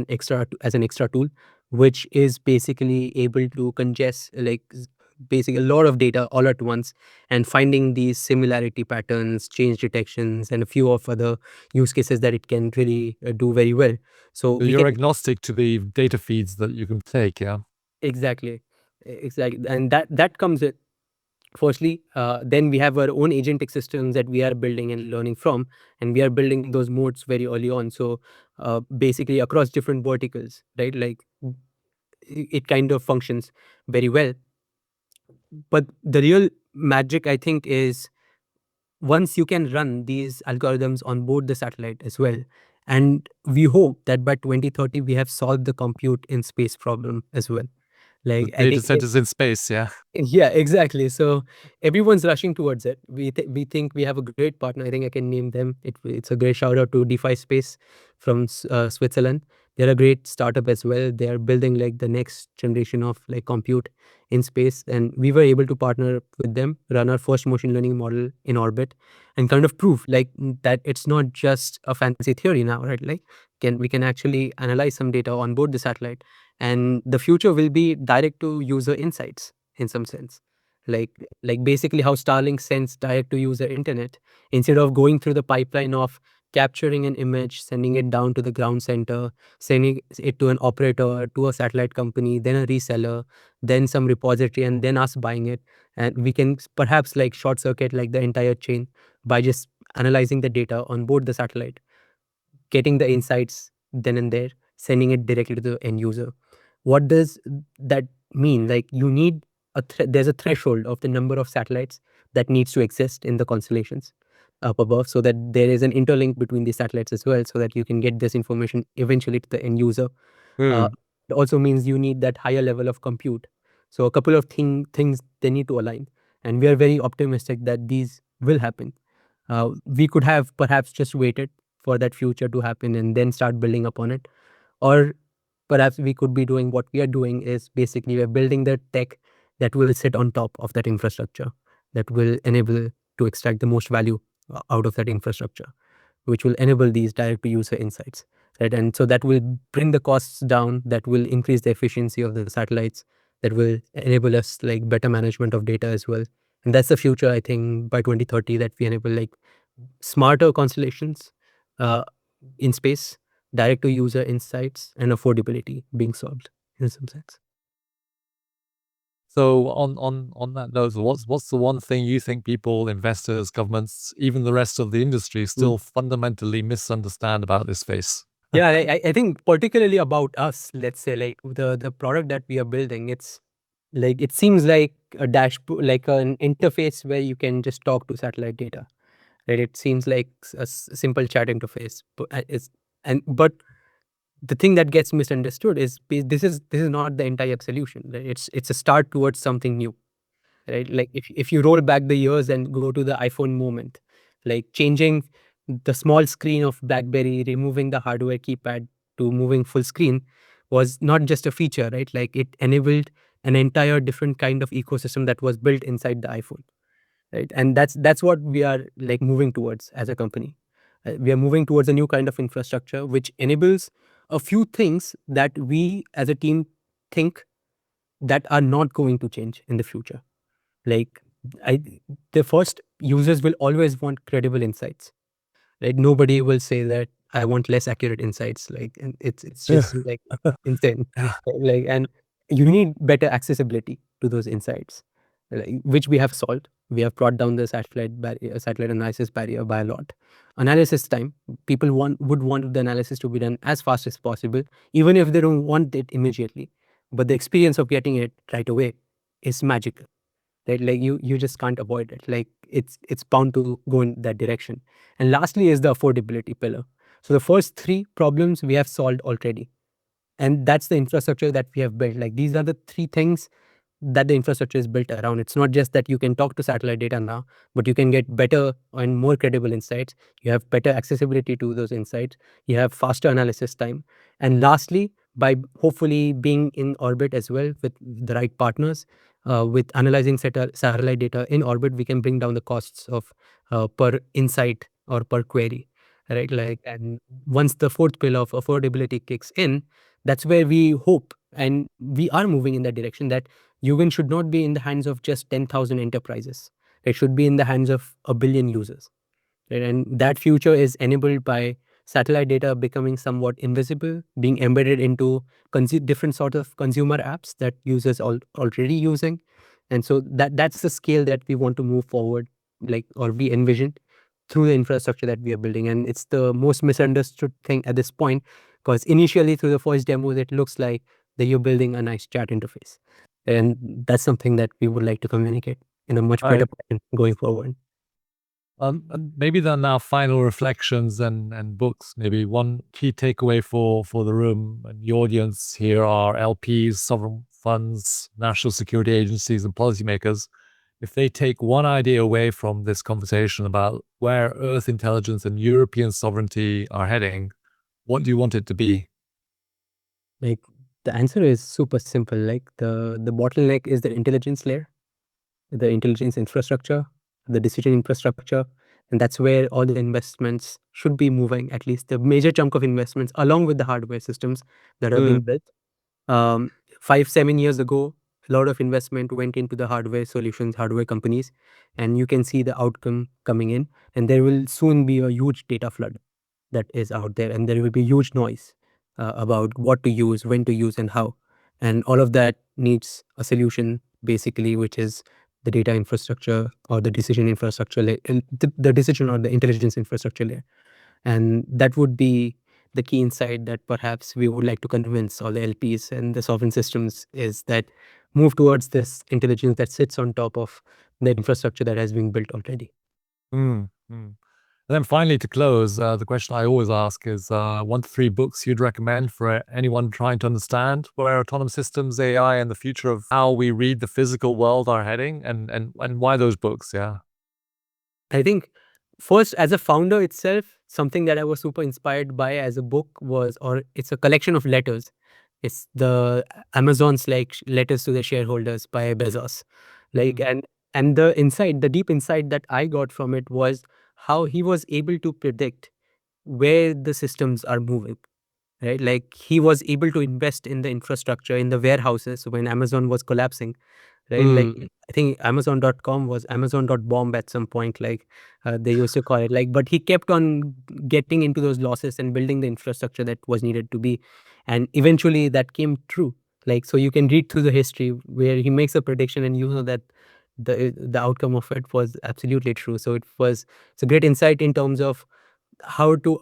an extra tool, which is basically able to congest, like basically a lot of data all at once, and finding these similarity patterns, change detections, and a few of other use cases that it can really do very well. So So we you're can agnostic to the data feeds that you can take, yeah? exactly, and that comes with. Firstly, then we have our own agentic systems that we are building and learning from, and we are building those modes very early on. So basically across different verticals, right? Like it kind of functions very well. But the real magic, I think, is once you can run these algorithms on board the satellite as well. And we hope that by 2030, we have solved the compute in space problem as well. The Like I data think centers in space, yeah. yeah, exactly. So everyone's rushing towards it. We think we have a great partner. I think I can name them. It's a great shout out to DeFi Space from Switzerland. They're a great startup as well. They are building like the next generation of like compute in space, and we were able to partner with them, run our first machine learning model in orbit, and kind of prove like that it's not just a fantasy theory now, right? Like can we can actually analyze some data on board the satellite, and the future will be direct to user insights in some sense, like basically how Starlink sends direct to user internet instead of going through the pipeline of capturing an image, sending it down to the ground center, sending it to an operator, to a satellite company, then a reseller, then some repository, and then us buying it. And we can perhaps like short circuit like the entire chain by just analyzing the data on board the satellite, getting the insights then and there, sending it directly to the end user. What does that mean? Like you need there's a threshold of the number of satellites that needs to exist in the constellations up above, so that there is an interlink between these satellites as well, so that you can get this information eventually to the end user. Uh, it also means you need that higher level of compute. So a couple of things they need to align, and we are very optimistic that these will happen. We could have perhaps just waited for that future to happen and then start building upon it, or perhaps we could be doing what we are doing is basically we're building the tech that will sit on top of that infrastructure, that will enable to extract the most value out of that infrastructure, which will enable these direct to user insights, right? And so that will bring the costs down, that will increase the efficiency of the satellites, that will enable us like better management of data as well. And that's the future, I think, by 2030, that we enable like smarter constellations uh, in space, direct to user insights, and affordability being solved in some sense. So on that note, what's the one thing you think people, investors, governments, even the rest of the industry still fundamentally misunderstand about this space? Yeah, I think particularly about us, let's say like the product that we are building, it's like it seems like a dashboard, like an interface where you can just talk to satellite data, right? It seems like simple chat interface, but the thing that gets misunderstood is this is not the entire solution, right? It's a start towards something new, right? Like if you roll back the years and go to the iPhone moment, like changing the small screen of BlackBerry, removing the hardware keypad to moving full screen was not just a feature, right? Like it enabled an entire different kind of ecosystem that was built inside the iPhone, right? And that's what we are like moving towards as a company. We are moving towards a new kind of infrastructure which enables a few things that we as a team think that are not going to change in the future. Like I the first, users will always want credible insights, right? Nobody will say that I want less accurate insights. Like, and it's Yeah. just like insane. Yeah. Like, and you need better accessibility to those insights, like, which we have solved. We have brought down the satellite analysis barrier by a lot. Analysis time, people would want the analysis to be done as fast as possible, even if they don't want it immediately. But the experience of getting it right away is magical, right? Like you just can't avoid it. Like it's bound to go in that direction. And lastly is the affordability pillar. So the first three problems we have solved already, and that's the infrastructure that we have built. Like these are the three things that the infrastructure is built around. It's not just that you can talk to satellite data now, but you can get better and more credible insights. You have better accessibility to those insights. You have faster analysis time. And lastly, by hopefully being in orbit as well with the right partners, with analyzing satellite data in orbit, we can bring down the costs of per insight or per query, right? Like, and once the fourth pillar of affordability kicks in, that's where we hope, and we are moving in that direction, that Yugen should not be in the hands of just 10,000 enterprises. It should be in the hands of a billion users. Right? And that future is enabled by satellite data becoming somewhat invisible, being embedded into different sort of consumer apps that users already using. And so that's the scale that we want to move forward, like, or we envisioned through the infrastructure that we are building. And it's the most misunderstood thing at this point, because initially through the first demos, it looks like that you're building a nice chat interface. And that's something that we would like to communicate in a much better way going forward. And maybe then now final reflections and books. Maybe one key takeaway for the room and the audience here are LPs, sovereign funds, national security agencies, and policymakers. If they take one idea away from this conversation about where Earth intelligence and European sovereignty are heading, what do you want it to be? Like, the answer is super simple. Like, the bottleneck is the intelligence layer, the intelligence infrastructure, the decision infrastructure, and that's where all the investments should be moving, at least the major chunk of investments, along with the hardware systems that are being built. 5-7 years ago, a lot of investment went into the hardware solutions, hardware companies, and you can see the outcome coming in. And there will soon be a huge data flood that is out there, and there will be huge noise about what to use, when to use, and how. And all of that needs a solution, basically, which is the data infrastructure or the decision infrastructure layer, the decision or the intelligence infrastructure layer. And that would be the key insight that perhaps we would like to convince all the LPs and the sovereign systems, is that move towards this intelligence that sits on top of the infrastructure that has been built already. And then finally, to close, the question I always ask is 1 to 3 books you'd recommend for anyone trying to understand where autonomous systems, AI, and the future of how we read the physical world are heading, and why those books, yeah. I think first, as a founder itself, something that I was super inspired by as a book was, or it's a collection of letters. It's the Amazon's like letters to the shareholders by Bezos. Like, and the insight, the deep insight that I got from it was how he was able to predict where the systems are moving. Right? Like, he was able to invest in the infrastructure, in the warehouses when Amazon was collapsing. Right? Like, I think Amazon.com was Amazon.bomb at some point, like they used to call it. Like, but he kept on getting into those losses and building the infrastructure that was needed to be. And eventually that came true. Like, so you can read through the history where he makes a prediction and you know that the outcome of it was absolutely true. So it's a great insight in terms of how to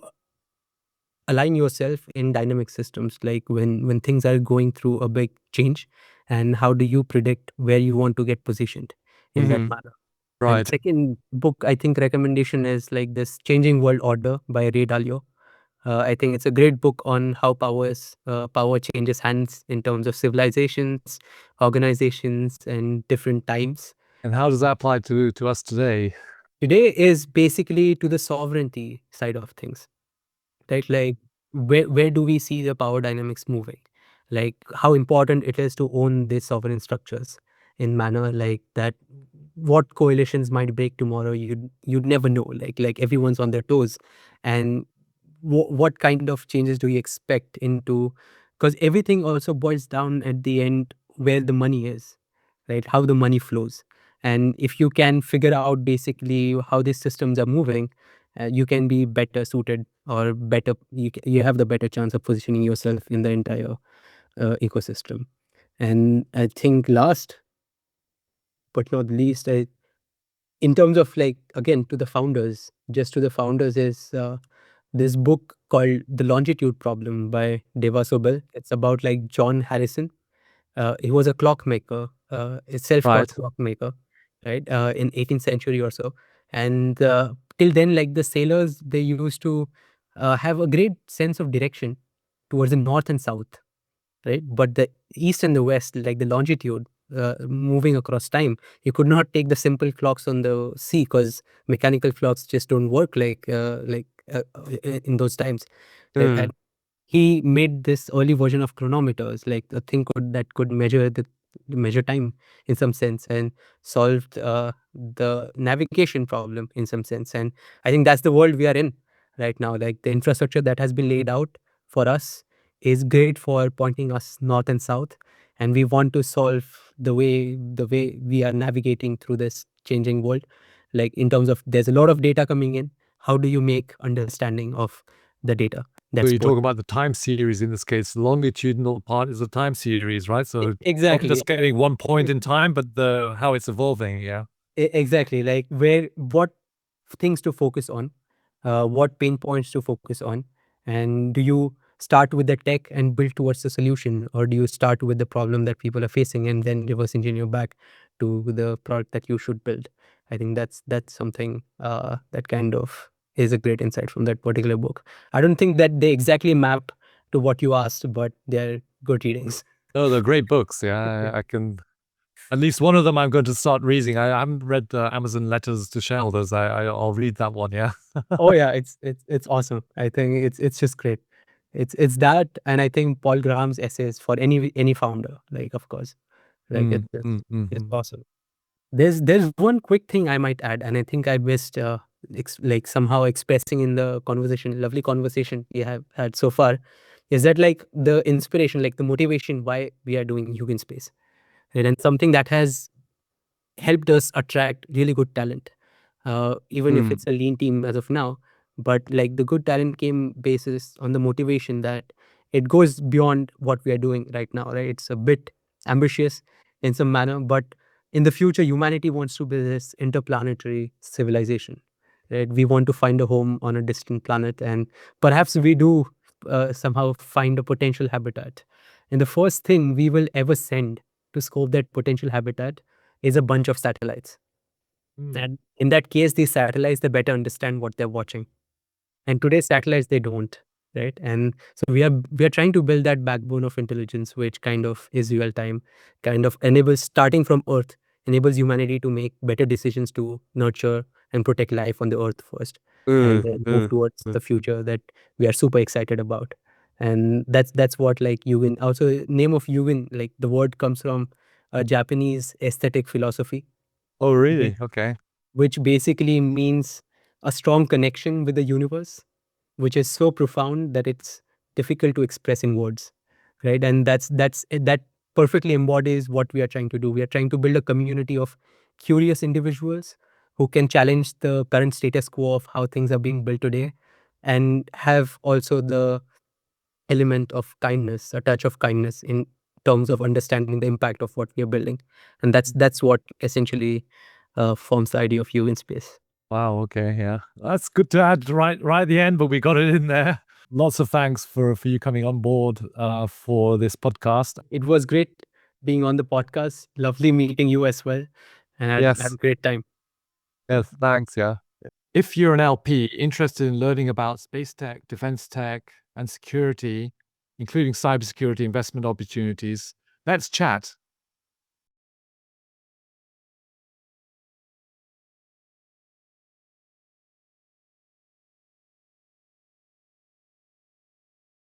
align yourself in dynamic systems, like when things are going through a big change, and how do you predict where you want to get positioned in that manner. And Right. second book, I think, recommendation is like this Changing World Order by Ray Dalio. I think it's a great book on how power changes hands in terms of civilizations, organizations, and different times. And how does that apply to us today? Today is basically to the sovereignty side of things. Right? Like, where do we see the power dynamics moving? Like, how important it is to own these sovereign structures in manner like that. What coalitions might break tomorrow, you'd never know. Like everyone's on their toes. And what kind of changes do you expect into, because everything also boils down at the end where the money is, right? How the money flows. And if you can figure out basically how these systems are moving, you can be better suited, or better, you have the better chance of positioning yourself in the entire ecosystem. And I think last but not least, in terms of, like, again, to the founders, just to the founders, is this book called The Longitude Problem by Deva Sobel. It's about like John Harrison. He was a clockmaker, a self-taught clockmaker, right, in 18th century or so. And till then, like, the sailors, they used to have a great sense of direction towards the north and south, right? But the east and the west, like the longitude, moving across time, you could not take the simple clocks on the sea, because mechanical clocks just don't work in those times. And he made this early version of chronometers, like a thing that could measure time in some sense, and solved the navigation problem in some sense. And I think that's the world we are in right now. Like, the infrastructure that has been laid out for us is great for pointing us north and south, and we want to solve the way we are navigating through this changing world, like in terms of there's a lot of data coming in. How do you make understanding of the data? So That's you're what talking about the time series in this case. The longitudinal part is the time series, right? So not exactly just getting one point in time, but how it's evolving. Yeah. exactly like what things to focus on, what pain points to focus on, and do you start with the tech and build towards the solution, or do you start with the problem that people are facing and then reverse engineer back to the product that you should build? I think that's something that kind of is a great insight from that particular book. I don't think that they exactly map to what you asked, but they're good readings. Oh, they're great books. Yeah, I can. At least one of them I'm going to start reading. I haven't read Amazon Letters to Shareholders. I'll read that one. Yeah. Oh yeah, it's awesome. I think it's just great. It's that, and I think Paul Graham's essays for any founder, like of course, like it's awesome. There's one quick thing I might add, and I think I missed like somehow expressing in the conversation, lovely conversation we have had so far, is that like the inspiration, like the motivation why we are doing Yugen Space, right? And something that has helped us attract really good talent, even if it's a lean team as of now. But like the good talent came basis on the motivation that it goes beyond what we are doing right now, right? It's a bit ambitious in some manner, but in the future, humanity wants to build this interplanetary civilization, right? We want to find a home on a distant planet, and perhaps we do somehow find a potential habitat. And the first thing we will ever send to scope that potential habitat is a bunch of satellites. And in that case, these satellites, they better understand what they're watching. And today's satellites, they don't, right? And so we are trying to build that backbone of intelligence, which kind of is real time, kind of enables starting from Earth, enables humanity to make better decisions to nurture and protect life on the Earth first, and then move towards the future that we are super excited about. And that's what like Yugen. Also, name of Yugen, like the word comes from a Japanese aesthetic philosophy, Oh, which really? Okay. which basically means a strong connection with the universe, which is so profound that it's difficult to express in words, right? And that perfectly embodies what we are trying to do. We are trying to build a community of curious individuals who can challenge the current status quo of how things are being built today, and have also the element of kindness, a touch of kindness in terms of understanding the impact of what we are building. And that's what essentially forms the idea of you in space. Wow. Okay. Yeah. That's good to add right at the end, but we got it in there. Lots of thanks for you coming on board for this podcast. It was great being on the podcast. Lovely meeting you as well. And I had Yes. a great time. Yes. Thanks. Yeah. If you're an LP interested in learning about space tech, defense tech, and security, including cybersecurity investment opportunities, let's chat.